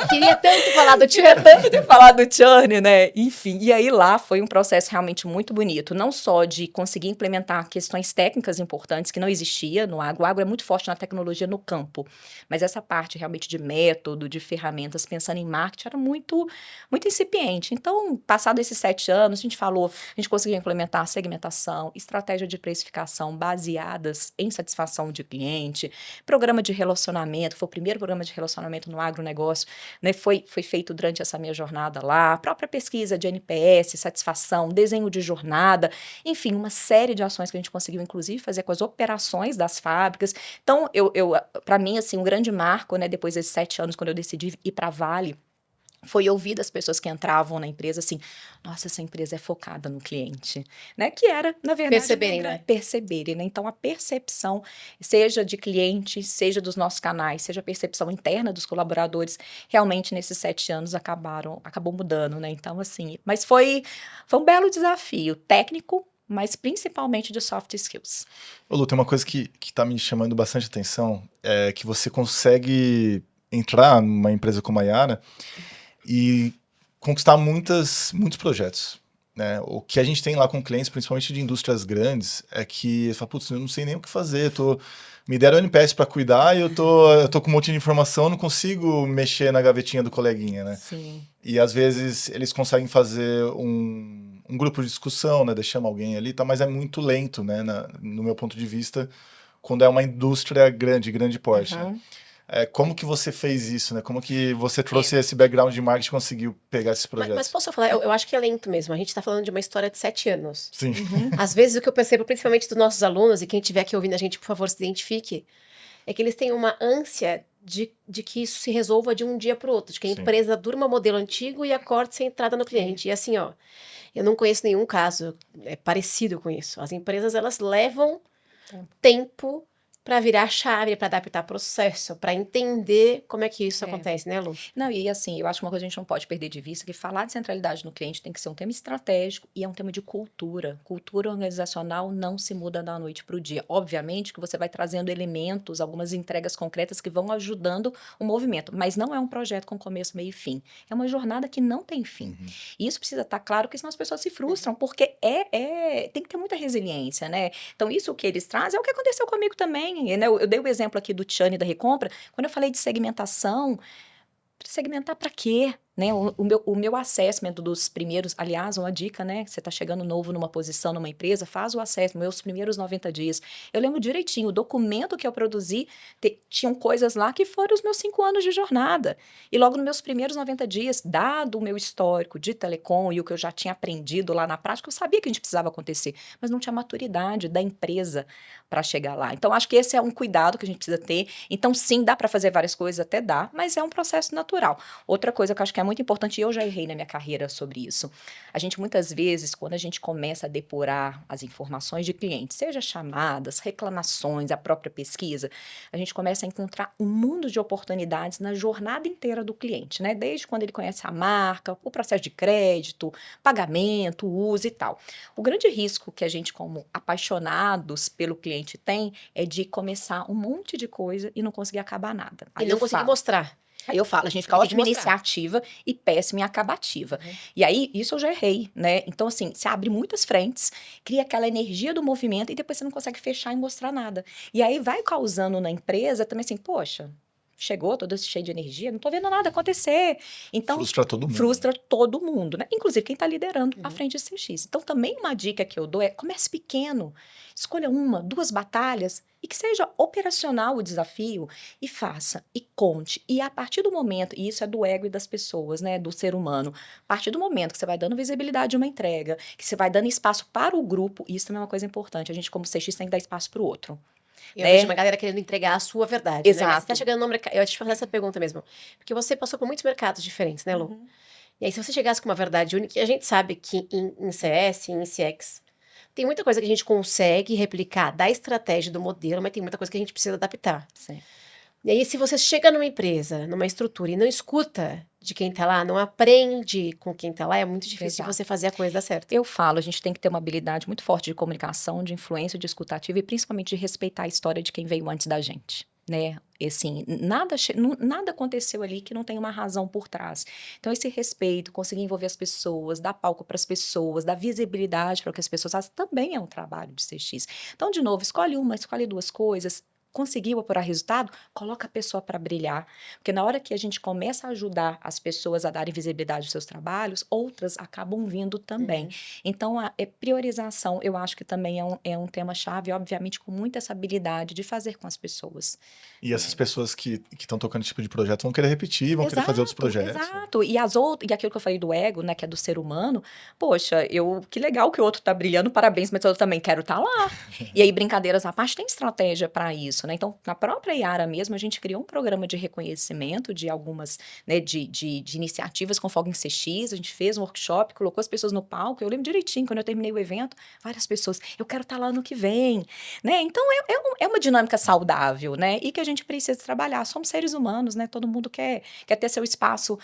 Queria tanto falar do churn. Queria tanto ter falado do churn, né? Enfim, e aí lá foi um processo realmente muito bonito. Não só de conseguir implementar questões técnicas importantes que não existia no agro. O agro é muito forte na tecnologia no campo. Mas essa parte realmente de método, de ferramentas, pensando em marketing, era muito, muito incipiente. Então, passado esses 7 anos, a gente conseguiu implementar segmentação, estratégia de precificação baseada em satisfação de cliente, programa de relacionamento, foi o primeiro programa de relacionamento no agronegócio, né, foi feito durante essa minha jornada lá, a própria pesquisa de NPS, satisfação, desenho de jornada, enfim, uma série de ações que a gente conseguiu, inclusive, fazer com as operações das fábricas. Então, para mim, assim, um grande marco, né, depois desses 7 anos, quando eu decidi ir para a Vale, foi ouvir das pessoas que entravam na empresa assim, nossa, essa empresa é focada no cliente, né? Que era, na verdade... Perceberem, né? Então, a percepção, seja de cliente, seja dos nossos canais, seja a percepção interna dos colaboradores, realmente, nesses 7 anos, acabou mudando, né? Então, assim, mas foi um belo desafio técnico, mas principalmente de soft skills. Ô Lu, tem uma coisa que tá me chamando bastante atenção, é que você consegue entrar numa empresa como a Yara e conquistar muitos projetos, né? O que a gente tem lá com clientes, principalmente de indústrias grandes, é que fala, putz, eu não sei nem o que fazer, me deram o NPS para cuidar e eu tô com um monte de informação, não consigo mexer na gavetinha do coleguinha, né? Sim. E às vezes eles conseguem fazer um grupo de discussão, né? Chama alguém ali, tá? Mas é muito lento, né? No meu ponto de vista, quando é uma indústria grande porte. Uhum. Né? Como que você fez isso, né? Como que você trouxe esse background de marketing e conseguiu pegar esses projetos? Mas posso falar, eu acho que é lento mesmo. A gente está falando de uma história de 7 anos. Sim. Uhum. Às vezes o que eu percebo, principalmente dos nossos alunos, e quem estiver aqui ouvindo a gente, por favor, se identifique, é que eles têm uma ânsia de que isso se resolva de um dia para o outro, de que a Sim. empresa durma o modelo antigo e acorde sem entrada no cliente. E assim, ó, eu não conheço nenhum caso parecido com isso. As empresas, elas levam tempo para virar chave, para adaptar processo, para entender como é que isso acontece, né, Lu? Não, e assim, eu acho que uma coisa que a gente não pode perder de vista é que falar de centralidade no cliente tem que ser um tema estratégico e é um tema de cultura. Cultura organizacional não se muda da noite para o dia. Obviamente que você vai trazendo elementos, algumas entregas concretas que vão ajudando o movimento, mas não é um projeto com começo, meio e fim. É uma jornada que não tem fim. E isso precisa estar claro, porque senão as pessoas se frustram, porque tem que ter muita resiliência, né? Então, isso que eles trazem é o que aconteceu comigo também. Né? Eu dei o exemplo aqui do Tiane da Recompra, quando eu falei de segmentação, segmentar para quê? Né? O meu assessment dos primeiros, aliás, uma dica, né? Você está chegando novo numa posição, numa empresa, faz o assessment, meus primeiros 90 dias. Eu lembro direitinho, o documento que eu produzi, tinham coisas lá que foram os meus 5 anos de jornada. E logo nos meus primeiros 90 dias, dado o meu histórico de telecom e o que eu já tinha aprendido lá na prática, eu sabia que a gente precisava acontecer, mas não tinha maturidade da empresa para chegar lá. Então, acho que esse é um cuidado que a gente precisa ter. Então, sim, dá para fazer várias coisas, até dá, mas é um processo natural. Outra coisa que eu acho que é muito importante, e eu já errei na minha carreira sobre isso, a gente muitas vezes, quando a gente começa a depurar as informações de clientes, seja chamadas, reclamações, a própria pesquisa, a gente começa a encontrar um mundo de oportunidades na jornada inteira do cliente, né? Desde quando ele conhece a marca, o processo de crédito, pagamento, uso e tal. O grande risco que a gente, como apaixonados pelo cliente, tem é de começar um monte de coisa e não conseguir acabar nada. E não conseguir mostrar. Aí eu falo, a gente fica ótima iniciativa e péssima em acabativa. E aí, isso eu já errei, né? Então, assim, você abre muitas frentes, cria aquela energia do movimento e depois você não consegue fechar e mostrar nada. E aí vai causando na empresa também assim, poxa, chegou todo cheio de energia, não tô vendo nada acontecer. Então, frustra todo mundo. Frustra todo mundo, né? Inclusive quem tá liderando a frente de CX. Então, também uma dica que eu dou é comece pequeno. Escolha 1, 2 batalhas e que seja operacional o desafio e faça, e conte. E a partir do momento, e isso é do ego e das pessoas, né, do ser humano, a partir do momento que você vai dando visibilidade a uma entrega, que você vai dando espaço para o grupo, isso também é uma coisa importante. A gente, como CX, tem que dar espaço para o outro. Eu vejo uma galera querendo entregar a sua verdade. Exato. Né? Você tá chegando no mercado. Eu ia te fazer essa pergunta mesmo. Porque você passou por muitos mercados diferentes, né, Lu? E aí, se você chegasse com uma verdade única, a gente sabe que em CS, em CX, tem muita coisa que a gente consegue replicar da estratégia do modelo, mas tem muita coisa que a gente precisa adaptar. Sim. E aí, se você chega numa empresa, numa estrutura e não escuta de quem tá lá, não aprende com quem tá lá, é muito difícil de você fazer a coisa dar certo. Eu falo, a gente tem que ter uma habilidade muito forte de comunicação, de influência, de escutativa e principalmente de respeitar a história de quem veio antes da gente, né? E assim, nada aconteceu ali que não tem uma razão por trás. Então, esse respeito, conseguir envolver as pessoas, dar palco para as pessoas, dar visibilidade para o que as pessoas fazem, também é um trabalho de CX. Então, de novo, escolhe 2 coisas. Conseguiu apurar resultado, coloca a pessoa para brilhar. Porque na hora que a gente começa a ajudar as pessoas a darem visibilidade aos seus trabalhos, outras acabam vindo também. Então, a priorização, eu acho que também é um tema-chave, obviamente, com muita essa habilidade de fazer com as pessoas. E essas pessoas que estão tocando esse tipo de projeto vão querer repetir, vão querer fazer outros projetos. Exato. E aquilo que eu falei do ego, né, que é do ser humano, poxa, que legal que o outro tá brilhando, parabéns, mas eu também quero estar lá. E aí, brincadeiras à parte, tem estratégia para isso. Né? Então, na própria Yara mesmo, a gente criou um programa de reconhecimento de algumas, né, de iniciativas com foco em CX, a gente fez um workshop, colocou as pessoas no palco, eu lembro direitinho, quando eu terminei o evento, várias pessoas, eu quero estar lá no que vem, né, então é uma dinâmica saudável, né, e que a gente precisa trabalhar, somos seres humanos, né, todo mundo quer ter seu espaço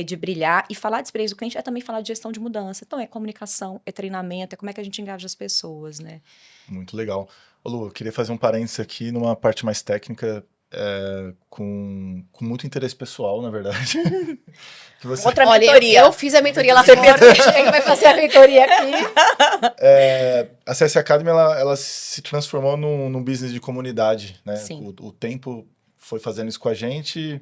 de brilhar, e falar de experiência do cliente é também falar de gestão de mudança, então é comunicação, é treinamento, é como é que a gente engaja as pessoas, né. Muito legal. Ô Lu, eu queria fazer um parênteses aqui numa parte mais técnica, com muito interesse pessoal, na verdade. Outra mentoria. Eu fiz a mentoria lá fora, quem vai fazer a mentoria aqui? A CS Academy, ela se transformou num business de comunidade, né? Sim. O tempo foi fazendo isso com a gente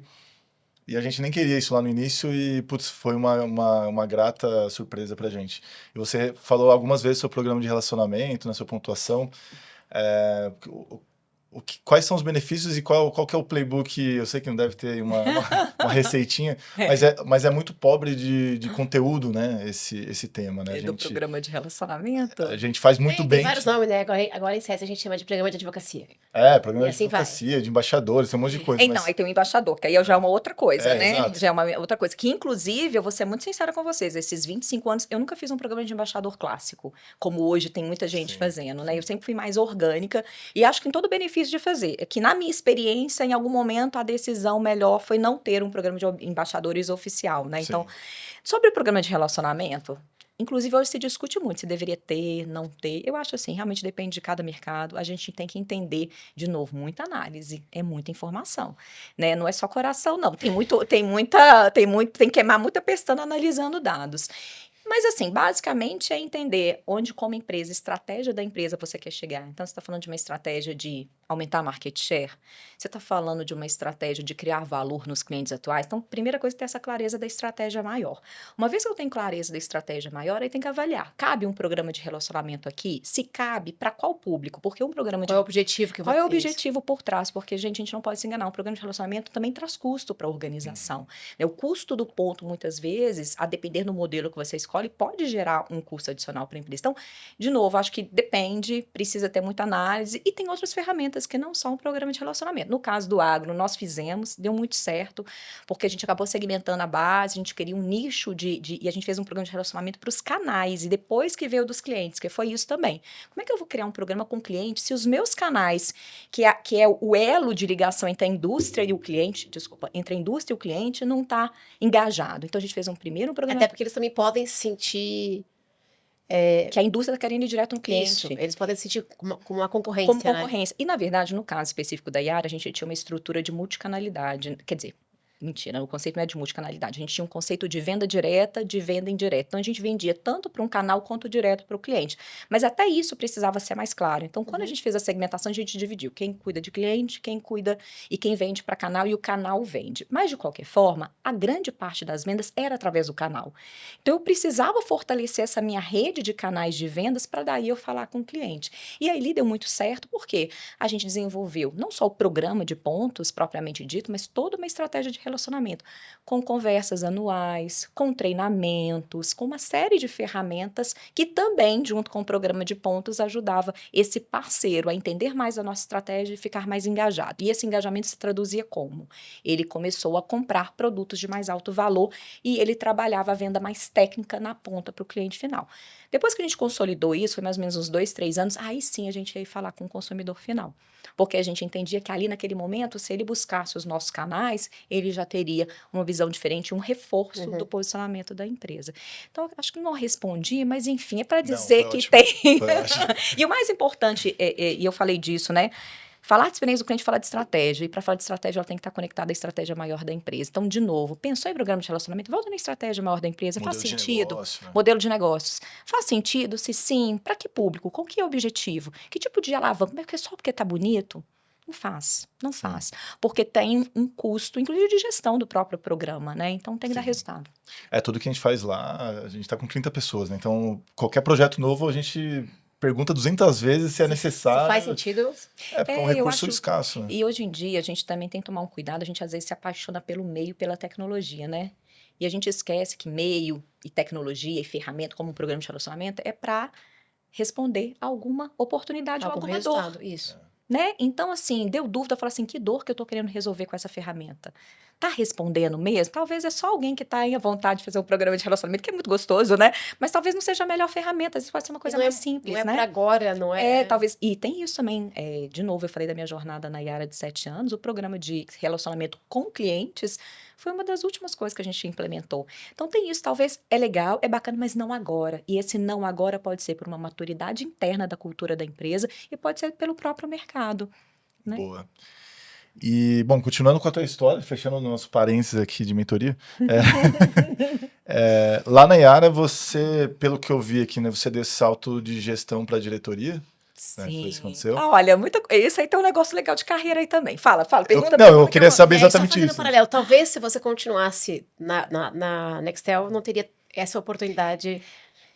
e a gente nem queria isso lá no início e, putz, foi uma grata surpresa pra gente. E você falou algumas vezes sobre o programa de relacionamento, na sua pontuação. quais são os benefícios e qual que é o playbook? Eu sei que não deve ter uma receitinha, mas é muito pobre de conteúdo, né? Esse tema, né? Do programa de relacionamento. A gente faz muito bem. Tem vários nomes, né? Agora em CS a gente chama de programa de advocacia. Programa de advocacia, de embaixadores, tem um monte de coisa. Então, aí tem o embaixador, que aí já é uma outra coisa, né? Exato. Já é uma outra coisa. Que, inclusive, eu vou ser muito sincera com vocês, esses 25 anos, eu nunca fiz um programa de embaixador clássico, como hoje tem muita gente fazendo, né? Eu sempre fui mais orgânica e acho que tem todo o benefício de fazer. É que na minha experiência, em algum momento, a decisão melhor foi não ter um programa de embaixadores oficial, né? Então, sobre o programa de relacionamento, inclusive hoje se discute muito se deveria ter, não ter. Eu acho assim, realmente depende de cada mercado. A gente tem que entender, de novo, muita análise, é muita informação, né? Não é só coração, não. Tem que queimar muita pestana analisando dados. Mas, assim, basicamente é entender onde, como empresa, estratégia da empresa você quer chegar. Então, você está falando de uma estratégia de aumentar a market share? Você está falando de uma estratégia de criar valor nos clientes atuais? Então, primeira coisa é ter essa clareza da estratégia maior. Uma vez que eu tenho clareza da estratégia maior, aí tem que avaliar. Cabe um programa de relacionamento aqui? Se cabe, para qual público? Porque um programa de... Qual é o objetivo que eu vou ter? Qual é o objetivo por trás? Porque, gente, a gente não pode se enganar. Um programa de relacionamento também traz custo para a organização. O custo do ponto, muitas vezes, a depender do modelo que você escolhe, pode gerar um custo adicional para a empresa. Então, de novo, acho que depende, precisa ter muita análise e tem outras ferramentas que não são um programa de relacionamento. No caso do agro, nós fizemos, deu muito certo, porque a gente acabou segmentando a base, a gente queria um nicho e a gente fez um programa de relacionamento para os canais e depois que veio dos clientes, que foi isso também. Como é que eu vou criar um programa com cliente se os meus canais, que é o elo de ligação entre a indústria e o cliente, entre a indústria e o cliente, não está engajado? Então, a gente fez um primeiro programa... Até porque eles também podem sentir... que a indústria está querendo ir direto no cliente. Isso, eles podem sentir como uma concorrência, como concorrência. Né? E, na verdade, no caso específico da Yara, a gente tinha uma estrutura de multicanalidade. Quer dizer, mentira, o conceito não é de multicanalidade. A gente tinha um conceito de venda direta, de venda indireta. Então, a gente vendia tanto para um canal quanto direto para o cliente. Mas até isso precisava ser mais claro. Então, quando a gente fez a segmentação, a gente dividiu quem cuida de cliente, quem cuida e quem vende para canal e o canal vende. Mas, de qualquer forma, a grande parte das vendas era através do canal. Então, eu precisava fortalecer essa minha rede de canais de vendas para daí eu falar com o cliente. E aí, deu muito certo, porque a gente desenvolveu não só o programa de pontos, propriamente dito, mas toda uma estratégia de relacionamento, com conversas anuais, com treinamentos, com uma série de ferramentas que também, junto com o programa de pontos, ajudava esse parceiro a entender mais a nossa estratégia e ficar mais engajado. E esse engajamento se traduzia como? Ele começou a comprar produtos de mais alto valor e ele trabalhava a venda mais técnica na ponta para o cliente final. Depois que a gente consolidou isso, foi mais ou menos uns 2, 3 anos, aí sim a gente ia falar com o consumidor final. Porque a gente entendia que ali naquele momento, se ele buscasse os nossos canais, ele já teria uma visão diferente, um reforço do posicionamento da empresa. Então, acho que não respondi, mas enfim, é para dizer que ótimo. tem... E o mais importante, e eu falei disso, né? Falar de experiência do cliente, falar de estratégia. E para falar de estratégia, ela tem que estar conectada à estratégia maior da empresa. Então, de novo, pensou em programa de relacionamento? Volta na estratégia maior da empresa. Faz sentido? Negócio, né? Modelo de negócios. Faz sentido? Se sim, para que público? Qual que é o objetivo? Que tipo de alavanca? É só porque está bonito? Não faz, não faz. Porque tem um custo, inclusive de gestão do próprio programa, né? Então, tem que dar resultado. Tudo que a gente faz lá, a gente está com 30 pessoas, né? Então, qualquer projeto novo, a gente... pergunta 200 vezes se é necessário. Se faz sentido. Porque é um recurso escasso. Né? E hoje em dia, a gente também tem que tomar um cuidado, a gente às vezes se apaixona pelo meio, pela tecnologia, né? E a gente esquece que meio e tecnologia e ferramenta, como um programa de relacionamento, é para responder a alguma oportunidade ou alguma dor. Isso. Né? Então, assim, deu dúvida, fala assim, que dor que eu tô querendo resolver com essa ferramenta? Tá respondendo mesmo? Talvez é só alguém que tá aí à vontade de fazer um programa de relacionamento, que é muito gostoso, né? Mas talvez não seja a melhor ferramenta, às vezes pode ser uma coisa mais simples, né? Não é pra agora, não é? Talvez, e tem isso também, de novo, eu falei da minha jornada na Yara de 7 anos, o programa de relacionamento com clientes foi uma das últimas coisas que a gente implementou. Então tem isso, talvez é legal, é bacana, mas não agora. E esse não agora pode ser por uma maturidade interna da cultura da empresa e pode ser pelo próprio mercado. Né? Boa. E, bom, continuando com a tua história, fechando o nosso parênteses aqui de mentoria, lá na Yara, você, pelo que eu vi aqui, né, você deu esse salto de gestão para a diretoria? Sim. Né, foi isso que aconteceu? Olha, isso aí tem um negócio legal de carreira aí também. Fala, pergunta. Eu queria saber exatamente isso. Paralelo. Talvez se você continuasse na Nextel, não teria essa oportunidade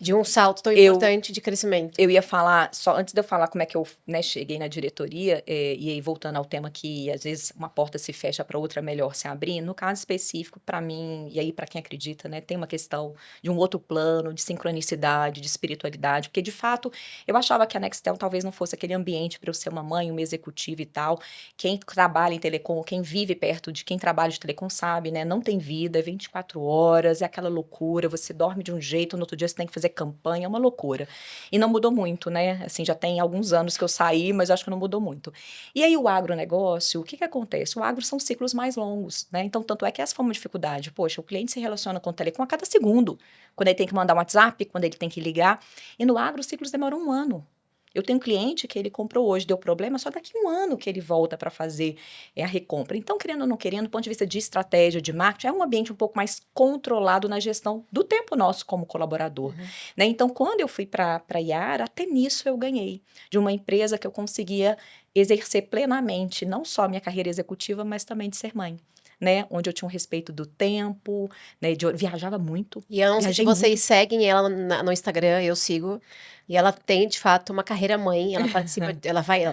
De um salto tão importante de crescimento. Eu ia falar, só antes de eu falar como é que eu, né, cheguei na diretoria, e aí voltando ao tema que às vezes uma porta se fecha para outra melhor se abrir, no caso específico, para mim, e aí para quem acredita, né, tem uma questão de um outro plano, de sincronicidade, de espiritualidade, porque de fato eu achava que a Nextel talvez não fosse aquele ambiente para eu ser uma mãe, uma executiva e tal. Quem trabalha em telecom, quem vive perto de quem trabalha de telecom sabe, né, não tem vida, é 24 horas, é aquela loucura, você dorme de um jeito, no outro dia você tem que fazer campanha, é uma loucura. E não mudou muito, né? Assim, já tem alguns anos que eu saí, mas acho que não mudou muito. E aí o agronegócio, o que acontece? O agro são ciclos mais longos, né? Então, tanto é que essa foi uma dificuldade. Poxa, o cliente se relaciona com o telecom a cada segundo. Quando ele tem que mandar um WhatsApp, quando ele tem que ligar. E no agro, os ciclos demoram 1 ano. Eu tenho um cliente que ele comprou hoje, deu problema, só daqui 1 ano que ele volta para fazer a recompra. Então, querendo ou não querendo, do ponto de vista de estratégia, de marketing, é um ambiente um pouco mais controlado na gestão do tempo nosso como colaborador. Né? Então, quando eu fui para a Yara, até nisso eu ganhei. De uma empresa que eu conseguia exercer plenamente, não só a minha carreira executiva, mas também de ser mãe. Né, onde eu tinha um respeito do tempo, né, viajava muito. E eu não sei se vocês seguem ela no Instagram, eu sigo, e ela tem, de fato, uma carreira mãe, ela participa,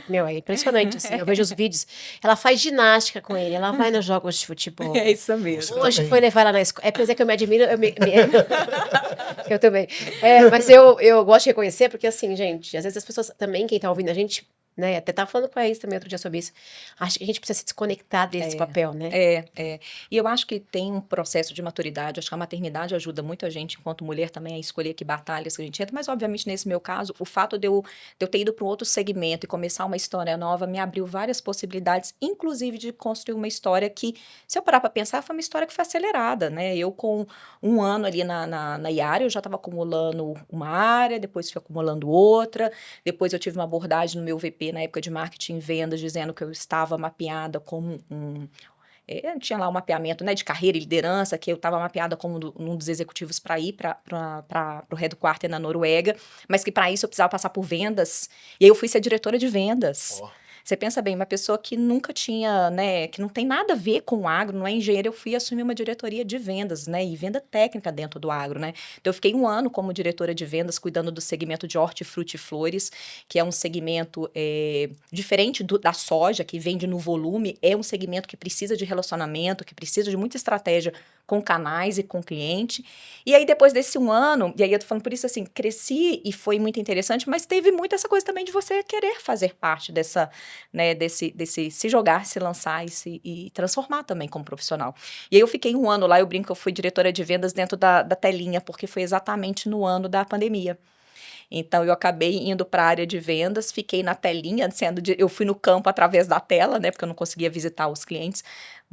meu, é impressionante, assim, eu vejo os vídeos, ela faz ginástica com ele, ela vai nos jogos de futebol. É isso mesmo. Hoje foi levar ela na escola, é pra dizer que eu me admiro, eu também. Mas eu gosto de reconhecer, porque assim, gente, às vezes as pessoas também, quem tá ouvindo a gente, né, até tava falando com a Is também outro dia sobre isso, acho que a gente precisa se desconectar desse papel, né? E eu acho que tem um processo de maturidade, acho que a maternidade ajuda muito a gente, enquanto mulher, também a escolher que batalhas que a gente entra, mas obviamente nesse meu caso, o fato de eu ter ido para um outro segmento e começar uma história nova me abriu várias possibilidades, inclusive de construir uma história que, se eu parar para pensar, foi uma história que foi acelerada, né? Eu com 1 ano ali na Yara, eu já estava acumulando uma área, depois fui acumulando outra, depois eu tive uma abordagem no meu VP na época de marketing e vendas, dizendo que eu estava mapeada como tinha lá um mapeamento, né, de carreira e liderança, que eu estava mapeada como um dos executivos para ir para o headquarter na Noruega, mas que para isso eu precisava passar por vendas. E aí eu fui ser diretora de vendas. Você pensa bem, uma pessoa que nunca tinha, né, que não tem nada a ver com o agro, não é engenheiro, eu fui assumir uma diretoria de vendas, né, e venda técnica dentro do agro, né. Então, eu fiquei 1 ano como diretora de vendas, cuidando do segmento de hortifruti e flores, que é um segmento diferente da soja, que vende no volume, é um segmento que precisa de relacionamento, que precisa de muita estratégia com canais e com cliente. E aí, depois desse 1 ano, e aí eu tô falando por isso, assim, cresci e foi muito interessante, mas teve muito essa coisa também de você querer fazer parte dessa, né, desse se jogar, se lançar e transformar também como profissional. E aí eu fiquei 1 ano lá, eu brinco que eu fui diretora de vendas dentro da telinha, porque foi exatamente no ano da pandemia. Então, eu acabei indo para a área de vendas, fiquei na telinha, eu fui no campo através da tela, né, porque eu não conseguia visitar os clientes,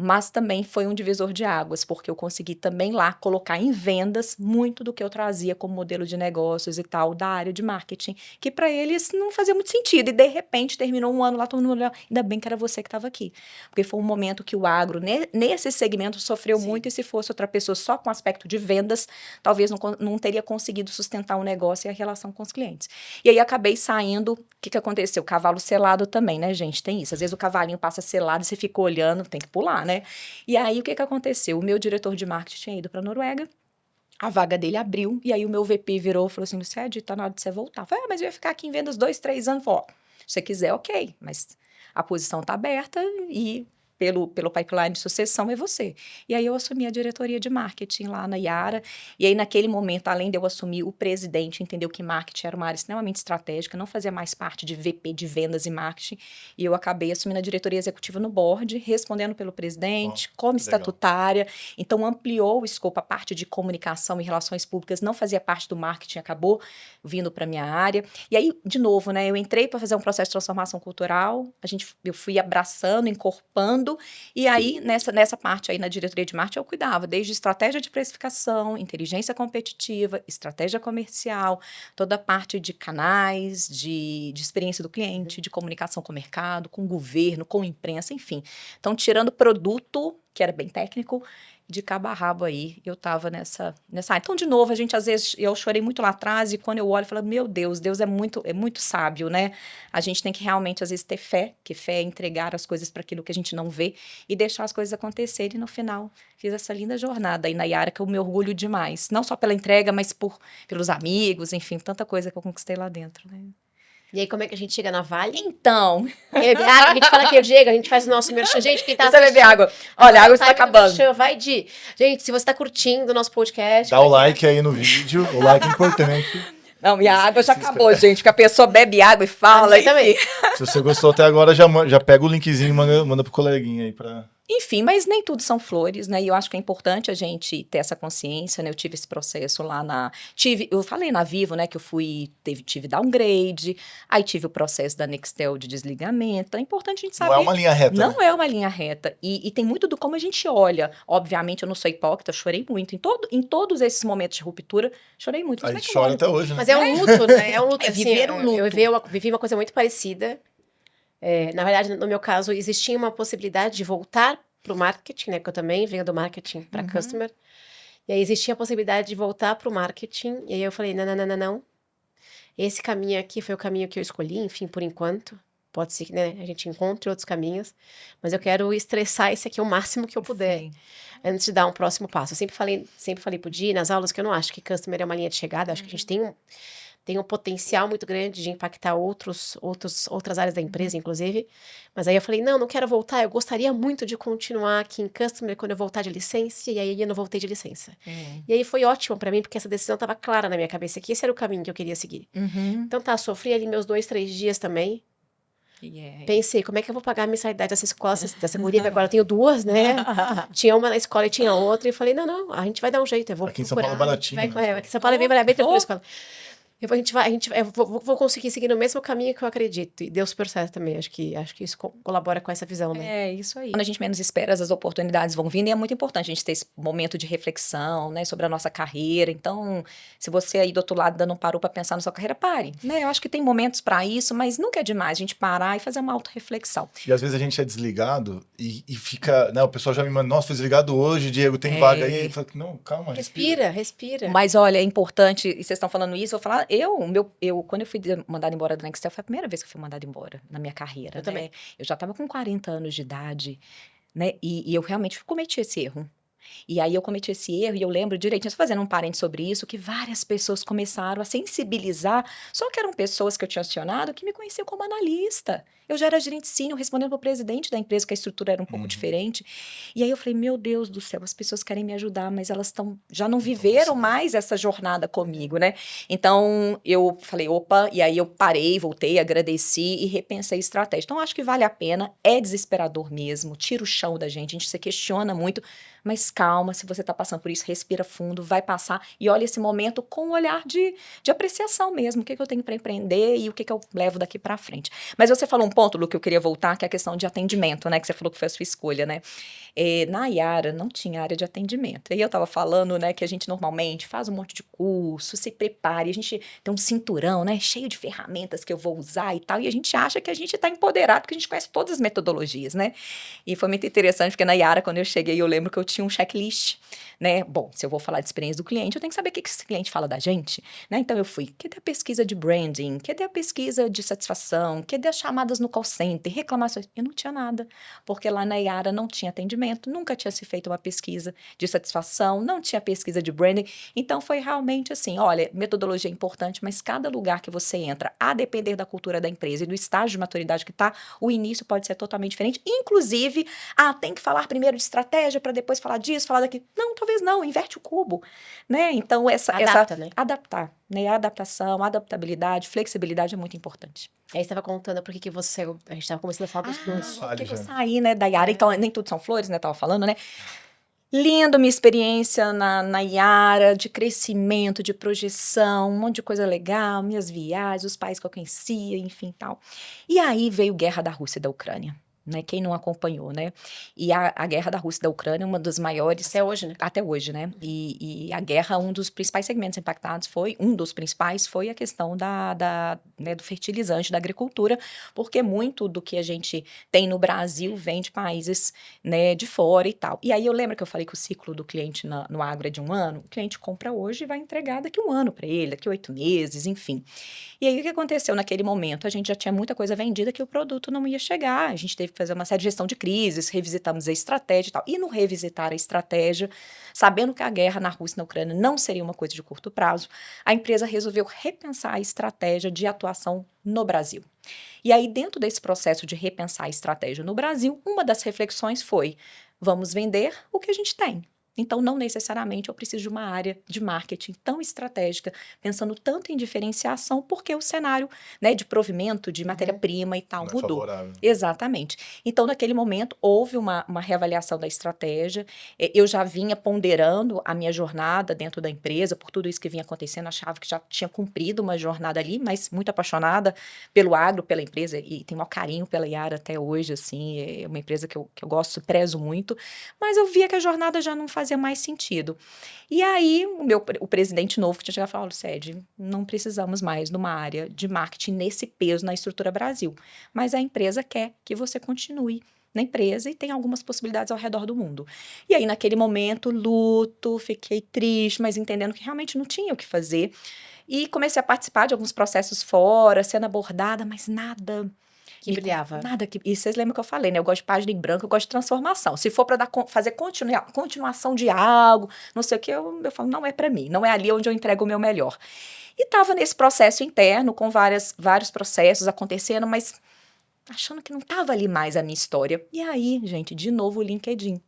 mas também foi um divisor de águas, porque eu consegui também lá colocar em vendas muito do que eu trazia como modelo de negócios e tal, da área de marketing, que para eles não fazia muito sentido, e de repente terminou 1 ano lá, todo mundo, ainda bem que era você que estava aqui, porque foi um momento que o agro, nesse segmento, sofreu muito, e se fosse outra pessoa só com aspecto de vendas, talvez não teria conseguido sustentar o negócio e a relação com os clientes. E aí acabei saindo, o que aconteceu? Cavalo selado também, né, gente? Tem isso. Às vezes o cavalinho passa selado e você fica olhando, tem que pular, né? E aí o que aconteceu? O meu diretor de marketing tinha ido para a Noruega, a vaga dele abriu, e aí o meu VP virou e falou assim: Lucélia, tá na hora de você voltar. Eu falei, mas eu ia ficar aqui em vendas 2, 3 anos. Falei, se você quiser, ok, mas a posição tá aberta e pelo pipeline de sucessão é você. E aí eu assumi a diretoria de marketing lá na Yara, e aí naquele momento, além de eu assumir, o presidente entendeu que marketing era uma área extremamente estratégica, não fazia mais parte de VP de vendas e marketing, e eu acabei assumindo a diretoria executiva no board, respondendo pelo presidente, como estatutária, então ampliou o escopo, a parte de comunicação e relações públicas não fazia parte do marketing, acabou vindo para minha área, e aí, de novo, né, eu entrei para fazer um processo de transformação cultural, eu fui abraçando, encorpando, e aí, nessa parte aí na diretoria de marketing, eu cuidava desde estratégia de precificação, inteligência competitiva, estratégia comercial, toda a parte de canais, de experiência do cliente, de comunicação com o mercado, com o governo, com a imprensa, enfim. Então, tirando produto, que era bem técnico, de cabo a rabo aí, eu tava nessa... Então, de novo, a gente, às vezes, eu chorei muito lá atrás, e quando eu olho, eu falo, meu Deus é muito sábio, né? A gente tem que realmente, às vezes, ter fé, que fé é entregar as coisas para aquilo que a gente não vê, e deixar as coisas acontecerem, e no final, fiz essa linda jornada aí na Yara, que eu me orgulho demais, não só pela entrega, mas pelos amigos, enfim, tanta coisa que eu conquistei lá dentro, né? E aí, como é que a gente chega na Vale? Então... A gente fala que eu Diego, a gente faz o nosso merchan. Gente, quem tá assistindo... Você beber água. Olha, a água está acabando. Merchan, vai de... Gente, se você tá curtindo o nosso podcast... Dá o like aí no vídeo, o like é importante. Não, minha água já acabou, gente, porque a pessoa bebe água e fala. E também. Se você gostou até agora, já pega o linkzinho e manda pro coleguinha aí pra... Enfim, mas nem tudo são flores, né? E eu acho que é importante a gente ter essa consciência, né? Eu tive esse processo lá eu falei na Vivo, né? Que eu tive downgrade, aí tive o processo da Nextel de desligamento. Então é importante a gente saber. Não é uma linha reta. Não é uma linha reta. E tem muito do como a gente olha. Obviamente, eu não sou hipócrita, eu chorei muito. Em todos esses momentos de ruptura, chorei muito. A gente chora até hoje, né? Mas é um luto, né? É um luto. Assim, viver um luto. Eu vivi uma coisa muito parecida. Na verdade, no meu caso, existia uma possibilidade de voltar para o marketing, né? Que eu também venho do marketing para customer. E aí existia a possibilidade de voltar para o marketing. E aí eu falei, não. Esse caminho aqui foi o caminho que eu escolhi, enfim, por enquanto. Pode ser que, né, a gente encontre outros caminhos. Mas eu quero estressar esse aqui o máximo que eu puder. Sim. Antes de dar um próximo passo. Eu sempre falei pro Di, nas aulas, que eu não acho que customer é uma linha de chegada. Acho que a gente tem um potencial muito grande de impactar outras áreas da empresa, inclusive. Mas aí eu falei, não quero voltar, eu gostaria muito de continuar aqui em Customer quando eu voltar de licença, e aí eu não voltei de licença. E aí foi ótimo pra mim, porque essa decisão estava clara na minha cabeça, que esse era o caminho que eu queria seguir. Então sofri ali meus 2-3 dias também. Pensei, como é que eu vou pagar a mensalidade dessa escola, dessa guria, agora eu tenho 2, né? Tinha uma na escola e tinha outra, e falei, não, a gente vai dar um jeito, eu vou aqui em São Paulo é baratinho. Aqui em São Paulo é bem barato pela escola. Eu vou conseguir seguir no mesmo caminho que eu acredito. E deu super certo também. Acho que isso colabora com essa visão, né? É, isso aí. Quando a gente menos espera, as oportunidades vão vindo. E é muito importante a gente ter esse momento de reflexão, né? Sobre a nossa carreira. Então, se você aí do outro lado ainda não parou para pensar na sua carreira, pare. Né? Eu acho que tem momentos para isso, mas nunca é demais a gente parar e fazer uma autorreflexão. E às vezes a gente é desligado e fica... Né, o pessoal já me manda, nossa, foi desligado hoje, Diego, tem vaga aí. Eu falo, não, calma, respira. Mas olha, é importante, e vocês estão falando isso, eu vou falar, quando eu fui mandada embora da Nextel, foi a primeira vez que eu fui mandada embora na minha carreira. Eu também. Eu já estava com 40 anos de idade, né? E eu realmente cometi esse erro. E aí eu cometi esse erro e eu lembro direitinho, fazendo um parênteses sobre isso, que várias pessoas começaram a sensibilizar, só que eram pessoas que eu tinha acionado que me conheciam como analista. Eu já era gerente sênior, respondendo para o presidente da empresa, que a estrutura era um pouco diferente. E aí eu falei, meu Deus do céu, as pessoas querem me ajudar, mas elas já não viveram mais essa jornada comigo, né? Então eu falei, opa, e aí eu parei, voltei, agradeci e repensei a estratégia. Então acho que vale a pena, é desesperador mesmo, tira o chão da gente, a gente se questiona muito, mas calma, se você está passando por isso, respira fundo, vai passar e olha esse momento com um olhar de apreciação mesmo, o que eu tenho para empreender e o que eu levo daqui para frente. Mas você falou um ponto, Lu, que eu queria voltar, que é a questão de atendimento, né, que você falou que foi a sua escolha, né. Na Yara não tinha área de atendimento, e eu estava falando, né, que a gente normalmente faz um monte de curso, se prepare, a gente tem um cinturão, né, cheio de ferramentas que eu vou usar e tal, e a gente acha que a gente está empoderado, porque a gente conhece todas as metodologias, né, e foi muito interessante, porque na Yara, quando eu cheguei, eu lembro que eu tinha um checklist, né, bom, se eu vou falar de experiência do cliente, eu tenho que saber o que esse cliente fala da gente, né, então eu fui, cadê a pesquisa de branding, cadê a pesquisa de satisfação, cadê as chamadas no call center, reclamações, eu não tinha nada, porque lá na Yara não tinha atendimento, nunca tinha se feito uma pesquisa de satisfação, não tinha pesquisa de branding, então foi realmente assim, olha, metodologia é importante, mas cada lugar que você entra, a depender da cultura da empresa e do estágio de maturidade que está, o início pode ser totalmente diferente, inclusive, tem que falar primeiro de estratégia para depois falar disso, falar daquilo, não, talvez não, inverte o cubo, né, então adaptar, né, a adaptação, a adaptabilidade, flexibilidade é muito importante. Aí você estava contando por que você... A gente estava começando a falar dos planos. Porque eu saí, né, da Yara, então nem tudo são flores, né, tava falando, né. Lindo minha experiência na Yara, de crescimento, de projeção, um monte de coisa legal, minhas viagens, os países que eu conhecia, enfim, tal. E aí veio a guerra da Rússia e da Ucrânia. Né, quem não acompanhou, né? E a guerra da Rússia e da Ucrânia é uma das maiores... Até hoje, né? Até hoje, né? E a guerra, um dos principais segmentos impactados foi a questão né, do fertilizante, da agricultura, porque muito do que a gente tem no Brasil vem de países, né, de fora e tal. E aí eu lembro que eu falei que o ciclo do cliente no agro é de 1 ano, o cliente compra hoje e vai entregar daqui 1 ano para ele, daqui 8 meses, enfim. E aí o que aconteceu naquele momento? A gente já tinha muita coisa vendida que o produto não ia chegar, a gente teve que fazer uma série de gestão de crises, revisitamos a estratégia e tal. E no revisitar a estratégia, sabendo que a guerra na Rússia e na Ucrânia não seria uma coisa de curto prazo, a empresa resolveu repensar a estratégia de atuação no Brasil. E aí, dentro desse processo de repensar a estratégia no Brasil, uma das reflexões foi: vamos vender o que a gente tem. Então, não necessariamente eu preciso de uma área de marketing tão estratégica, pensando tanto em diferenciação, porque o cenário, né, de provimento, de matéria-prima e tal, mudou. Favorável. Exatamente. Então, naquele momento, houve uma reavaliação da estratégia. Eu já vinha ponderando a minha jornada dentro da empresa, por tudo isso que vinha acontecendo, achava que já tinha cumprido uma jornada ali, mas muito apaixonada pelo agro, pela empresa, e tenho um carinho pela Yara até hoje, assim, é uma empresa que eu gosto, prezo muito, mas eu via que a jornada já não fazia mais sentido. E aí, o presidente novo que tinha chegado falou: Sede, não precisamos mais de uma área de marketing nesse peso na estrutura Brasil, mas a empresa quer que você continue na empresa e tem algumas possibilidades ao redor do mundo. E aí, naquele momento, luto, fiquei triste, mas entendendo que realmente não tinha o que fazer. E comecei a participar de alguns processos fora, sendo abordada, mas nada que brilhava. Nada que. E vocês lembram que eu falei, né? Eu gosto de página em branco, eu gosto de transformação. Se for para fazer continuação de algo, não sei o que, eu falo, não é para mim, não é ali onde eu entrego o meu melhor. E estava nesse processo interno, com vários processos acontecendo, mas achando que não estava ali mais a minha história. E aí, gente, de novo o LinkedIn.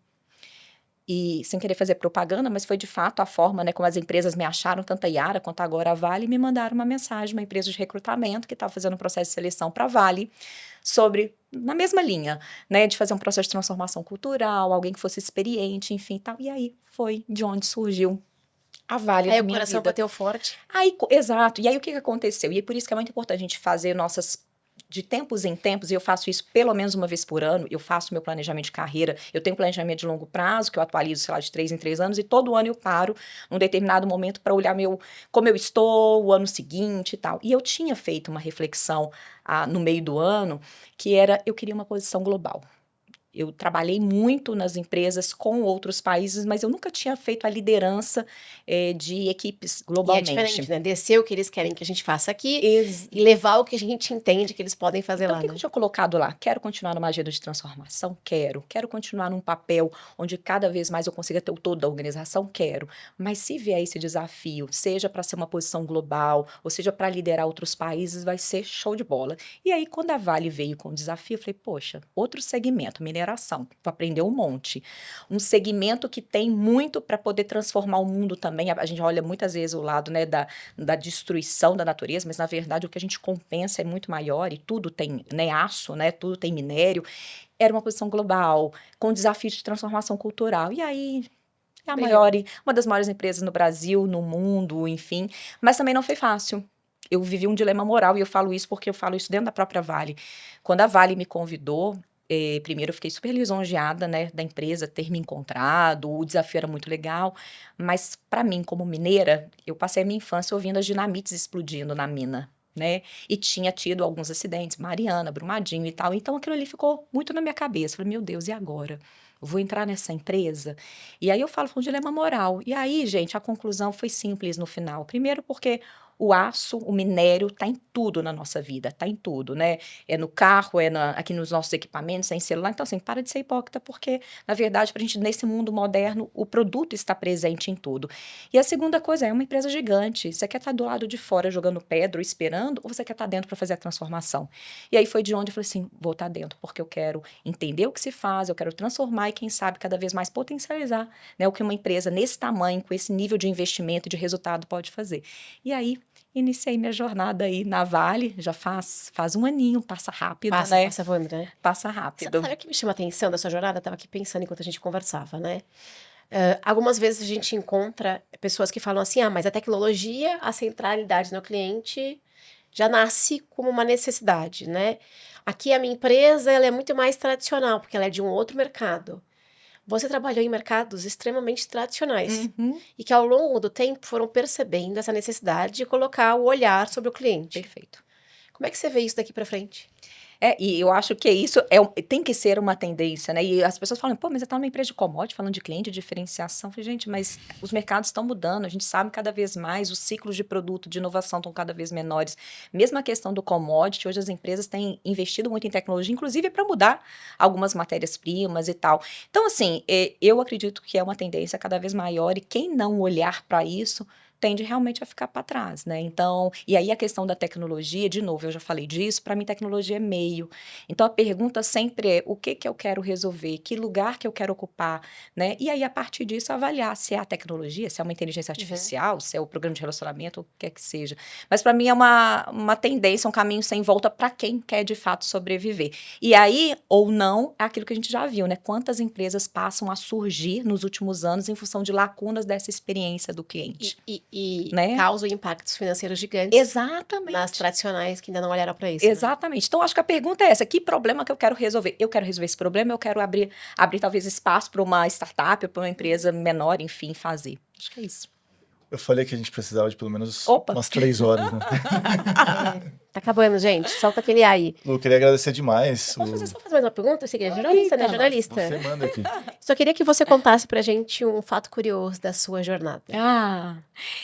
E sem querer fazer propaganda, mas foi de fato a forma, né, como as empresas me acharam, tanto a Yara quanto agora a Vale, me mandaram uma mensagem, uma empresa de recrutamento que estava fazendo um processo de seleção para a Vale, sobre, na mesma linha, né, de fazer um processo de transformação cultural, alguém que fosse experiente, enfim, tal. E aí foi de onde surgiu a Vale da minha vida. Aí o coração bateu forte. Aí, exato. E aí o que aconteceu? E é por isso que é muito importante a gente fazer de tempos em tempos, e eu faço isso pelo menos uma vez por ano, eu faço meu planejamento de carreira, eu tenho um planejamento de longo prazo, que eu atualizo, sei lá, de 3 em 3 anos, e todo ano eu paro num determinado momento para olhar como eu estou, o ano seguinte e tal. E eu tinha feito uma reflexão no meio do ano, que era, eu queria uma posição global. Eu trabalhei muito nas empresas com outros países, mas eu nunca tinha feito a liderança de equipes globalmente. E é diferente, né? Descer o que eles querem que a gente faça aqui e levar o que a gente entende que eles podem fazer então, lá. O que eu tinha colocado lá? Quero continuar numa agenda de transformação? Quero. Quero continuar num papel onde cada vez mais eu consiga ter o todo da organização? Quero. Mas se vier esse desafio, seja para ser uma posição global, ou seja para liderar outros países, vai ser show de bola. E aí, quando a Vale veio com o desafio, eu falei, poxa, outro segmento, mineração, vou aprender um monte. Um segmento que tem muito para poder transformar o mundo também. A gente olha muitas vezes o lado, né, da destruição da natureza, mas na verdade o que a gente compensa é muito maior e tudo tem, né, aço, né, tudo tem minério. Era uma posição global, com desafios de transformação cultural. E aí é uma das maiores empresas no Brasil, no mundo, enfim. Mas também não foi fácil. Eu vivi um dilema moral e eu falo isso porque eu falo isso dentro da própria Vale. Quando a Vale me convidou, primeiro eu fiquei super lisonjeada, né, da empresa ter me encontrado, o desafio era muito legal, mas para mim, como mineira, eu passei a minha infância ouvindo as dinamites explodindo na mina, né, e tinha tido alguns acidentes, Mariana, Brumadinho e tal, então aquilo ali ficou muito na minha cabeça, falei, meu Deus, e agora? Vou entrar nessa empresa? E aí eu falo, foi um dilema moral, e aí, gente, a conclusão foi simples no final, primeiro porque o aço, o minério, está em tudo na nossa vida, está em tudo, né? É no carro, aqui nos nossos equipamentos, é em celular. Então, assim, para de ser hipócrita, porque, na verdade, para a gente, nesse mundo moderno, o produto está presente em tudo. E a segunda coisa é uma empresa gigante. Você quer estar do lado de fora jogando pedra, esperando, ou você quer estar dentro para fazer a transformação? E aí foi de onde eu falei assim, vou estar dentro, porque eu quero entender o que se faz, eu quero transformar e, quem sabe, cada vez mais potencializar, né, o que uma empresa nesse tamanho, com esse nível de investimento e de resultado pode fazer. E aí, iniciei minha jornada aí na Vale, já faz 1 aninho, passa rápido, né? Passa voando, né? Passa rápido. Sabe o que me chama a atenção da sua jornada? Eu tava aqui pensando enquanto a gente conversava, né? Algumas vezes a gente encontra pessoas que falam assim, mas a tecnologia, a centralidade no cliente já nasce como uma necessidade, né? Aqui a minha empresa, ela é muito mais tradicional, porque ela é de um outro mercado. Você trabalhou em mercados extremamente tradicionais e que ao longo do tempo foram percebendo essa necessidade de colocar o olhar sobre o cliente. Perfeito. Como é que você vê isso daqui para frente? E eu acho que isso tem que ser uma tendência, né? E as pessoas falam, pô, mas você está numa empresa de commodity, falando de cliente, de diferenciação. Eu falei, gente, mas os mercados estão mudando, a gente sabe cada vez mais, os ciclos de produto, de inovação estão cada vez menores. Mesmo a questão do commodity, hoje as empresas têm investido muito em tecnologia, inclusive para mudar algumas matérias-primas e tal. Então, assim, eu acredito que é uma tendência cada vez maior e quem não olhar para isso tende realmente a ficar para trás, né? Então, e aí a questão da tecnologia, de novo, eu já falei disso, para mim tecnologia é meio. Então a pergunta sempre é o que eu quero resolver, que lugar que eu quero ocupar, né? E aí a partir disso avaliar se é a tecnologia, se é uma inteligência artificial, se é o programa de relacionamento, o que quer que seja. Mas para mim é uma tendência, um caminho sem volta para quem quer de fato sobreviver. E aí, ou não, é aquilo que a gente já viu, né? Quantas empresas passam a surgir nos últimos anos em função de lacunas dessa experiência do cliente. E né? Causam impactos financeiros gigantes. Exatamente. Nas tradicionais que ainda não olharam para isso. Exatamente. Né? Então, acho que a pergunta é essa: que problema que eu quero resolver? Eu quero resolver esse problema, eu quero abrir talvez espaço para uma startup, para uma empresa menor, enfim, fazer. Acho que é isso. Eu falei que a gente precisava de pelo menos umas 3 horas, né? Tá acabando, gente. Solta aquele aí. Lu, queria agradecer demais. Posso só fazer mais uma pergunta? Você é jornalista, né? Jornalista. Você manda aqui. Só queria que você contasse pra gente um fato curioso da sua jornada.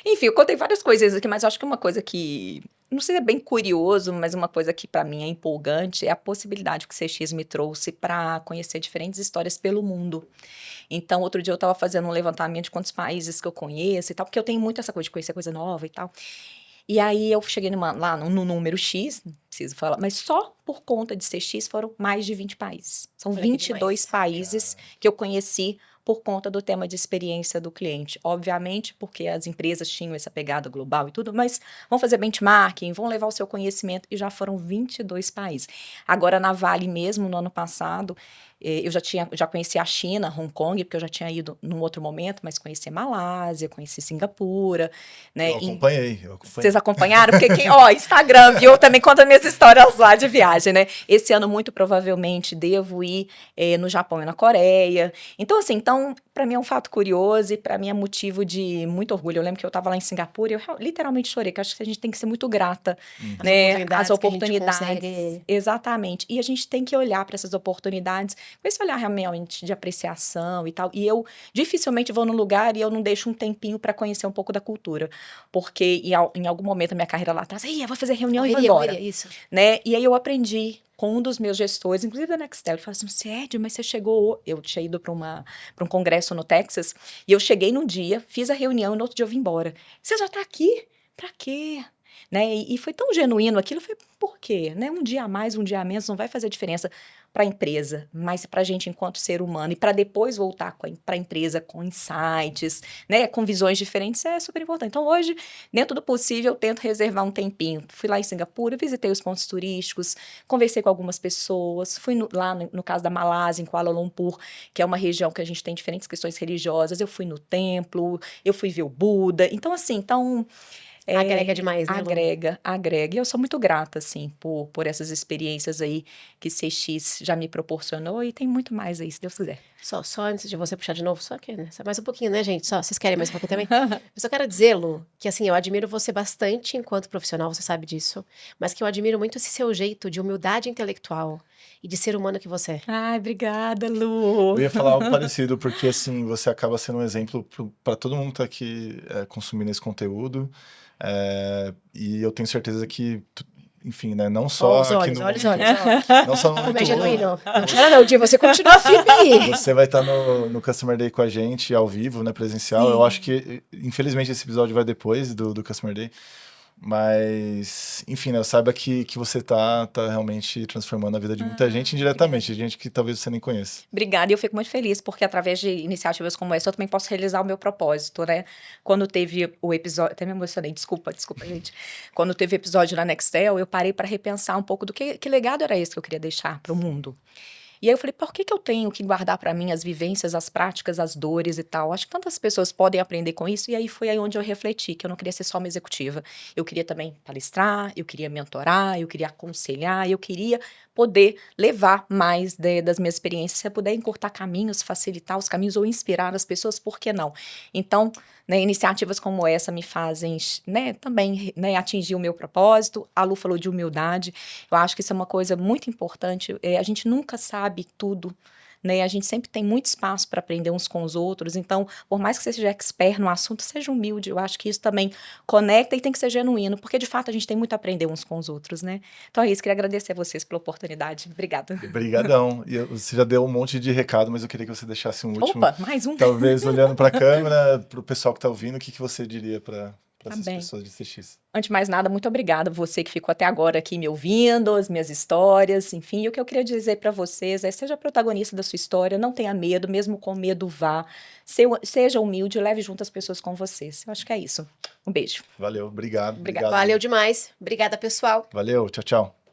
Enfim, eu contei várias coisas aqui, mas eu acho que uma coisa que não sei se é bem curioso, mas uma coisa que para mim é empolgante é a possibilidade que o CX me trouxe para conhecer diferentes histórias pelo mundo. Então, outro dia eu estava fazendo um levantamento de quantos países que eu conheço e tal, porque eu tenho muito essa coisa de conhecer coisa nova e tal. E aí eu cheguei lá no número X, não preciso falar, mas só por conta de ser X foram mais de 20 países. São 22 países que eu conheci por conta do tema de experiência do cliente. Obviamente, porque as empresas tinham essa pegada global e tudo, mas vão fazer benchmarking, vão levar o seu conhecimento e já foram 22 países. Agora, na Vale mesmo, no ano passado, eu já conheci a China, Hong Kong, porque eu já tinha ido num outro momento, mas conheci Malásia, conheci Singapura, né? Eu acompanhei. Vocês acompanharam? Porque Instagram, viu? Eu também conta minhas histórias lá de viagem, né? Esse ano, muito provavelmente, devo ir no Japão e na Coreia. Então, assim, para mim é um fato curioso e para mim é motivo de muito orgulho. Eu lembro que eu estava lá em Singapura e eu literalmente chorei, que acho que a gente tem que ser muito grata, né? As oportunidades. Exatamente. E a gente tem que olhar para essas oportunidades com esse olhar realmente de apreciação e tal. E eu dificilmente vou num lugar e eu não deixo um tempinho para conhecer um pouco da cultura. Porque em algum momento da minha carreira lá atrás, eu vou fazer reunião e vou embora. Isso. Né? E aí eu aprendi com um dos meus gestores, inclusive da Nextel, ele falou assim, Sério, mas você chegou... Eu tinha ido para um congresso no Texas, e eu cheguei num dia, fiz a reunião e no outro dia eu vim embora. Você já tá aqui? Pra quê? Né? E foi tão genuíno aquilo, eu falei, por quê? Né? Um dia a mais, um dia a menos, não vai fazer diferença para a empresa, mas para a gente enquanto ser humano, e para depois voltar para a empresa com insights, né, com visões diferentes, é super importante. Então, hoje, dentro do possível, eu tento reservar um tempinho. Fui lá em Singapura, visitei os pontos turísticos, conversei com algumas pessoas, fui lá no caso da Malásia, em Kuala Lumpur, que é uma região que a gente tem diferentes questões religiosas, eu fui no templo, eu fui ver o Buda. Então, assim, agrega demais, né? Agrega. E eu sou muito grata, assim, por essas experiências aí que CX já me proporcionou e tem muito mais aí, se Deus quiser. Só antes de você puxar de novo, só que, né? Só mais um pouquinho, né, gente? Vocês querem mais um pouquinho também? Eu só quero dizer, Lu, que assim, eu admiro você bastante enquanto profissional, você sabe disso, mas que eu admiro muito esse seu jeito de humildade intelectual e de ser humano que você é. Ai, obrigada, Lu. Eu ia falar algo parecido, porque assim, você acaba sendo um exemplo para todo mundo que tá aqui consumindo esse conteúdo. E eu tenho certeza que, enfim, né, não só aqui no... Olha. Não só no Como é genuíno. Não chora não, Di, você continua firme aí. Você vai estar no Customer Day com a gente, ao vivo, né, presencial. Sim. Eu acho que, infelizmente, esse episódio vai depois do Customer Day. Mas, enfim, né, saiba que você tá realmente transformando a vida de muita gente indiretamente, gente que talvez você nem conheça. Obrigada, e eu fico muito feliz, porque através de iniciativas como essa, eu também posso realizar o meu propósito, né? Quando teve o episódio, até me emocionei, desculpa, gente. Quando teve o episódio na Nextel, eu parei para repensar um pouco do que legado era esse que eu queria deixar para o mundo. E aí eu falei, por que eu tenho que guardar para mim as vivências, as práticas, as dores e tal? Acho que tantas pessoas podem aprender com isso. E aí foi aí onde eu refleti, que eu não queria ser só uma executiva. Eu queria também palestrar, eu queria mentorar, eu queria aconselhar, eu queria poder levar mais das minhas experiências. Se eu puder encurtar caminhos, facilitar os caminhos ou inspirar as pessoas, por que não? Então, né, iniciativas como essa me fazem, né, também, né, atingir o meu propósito. A Lu falou de humildade. Eu acho que isso é uma coisa muito importante. A gente nunca sabe tudo, né? A gente sempre tem muito espaço para aprender uns com os outros. Então, por mais que você seja expert no assunto, seja humilde. Eu acho que isso também conecta e tem que ser genuíno, porque de fato a gente tem muito a aprender uns com os outros, né? Então é isso, queria agradecer a vocês pela oportunidade. Obrigada. Obrigadão. E você já deu um monte de recado, mas eu queria que você deixasse um último. Opa, mais um. Talvez olhando para a câmera, para o pessoal que está ouvindo, o que você diria para essas bem. pessoas de CX? Antes de mais nada, muito obrigada você que ficou até agora aqui me ouvindo, as minhas histórias, enfim. E o que eu queria dizer para vocês é: seja protagonista da sua história, não tenha medo, mesmo com medo vá. Seja humilde, leve junto as pessoas com vocês. Eu acho que é isso. Um beijo. Valeu, obrigado. Obrigada. Valeu demais. Obrigada, pessoal. Valeu, tchau, tchau.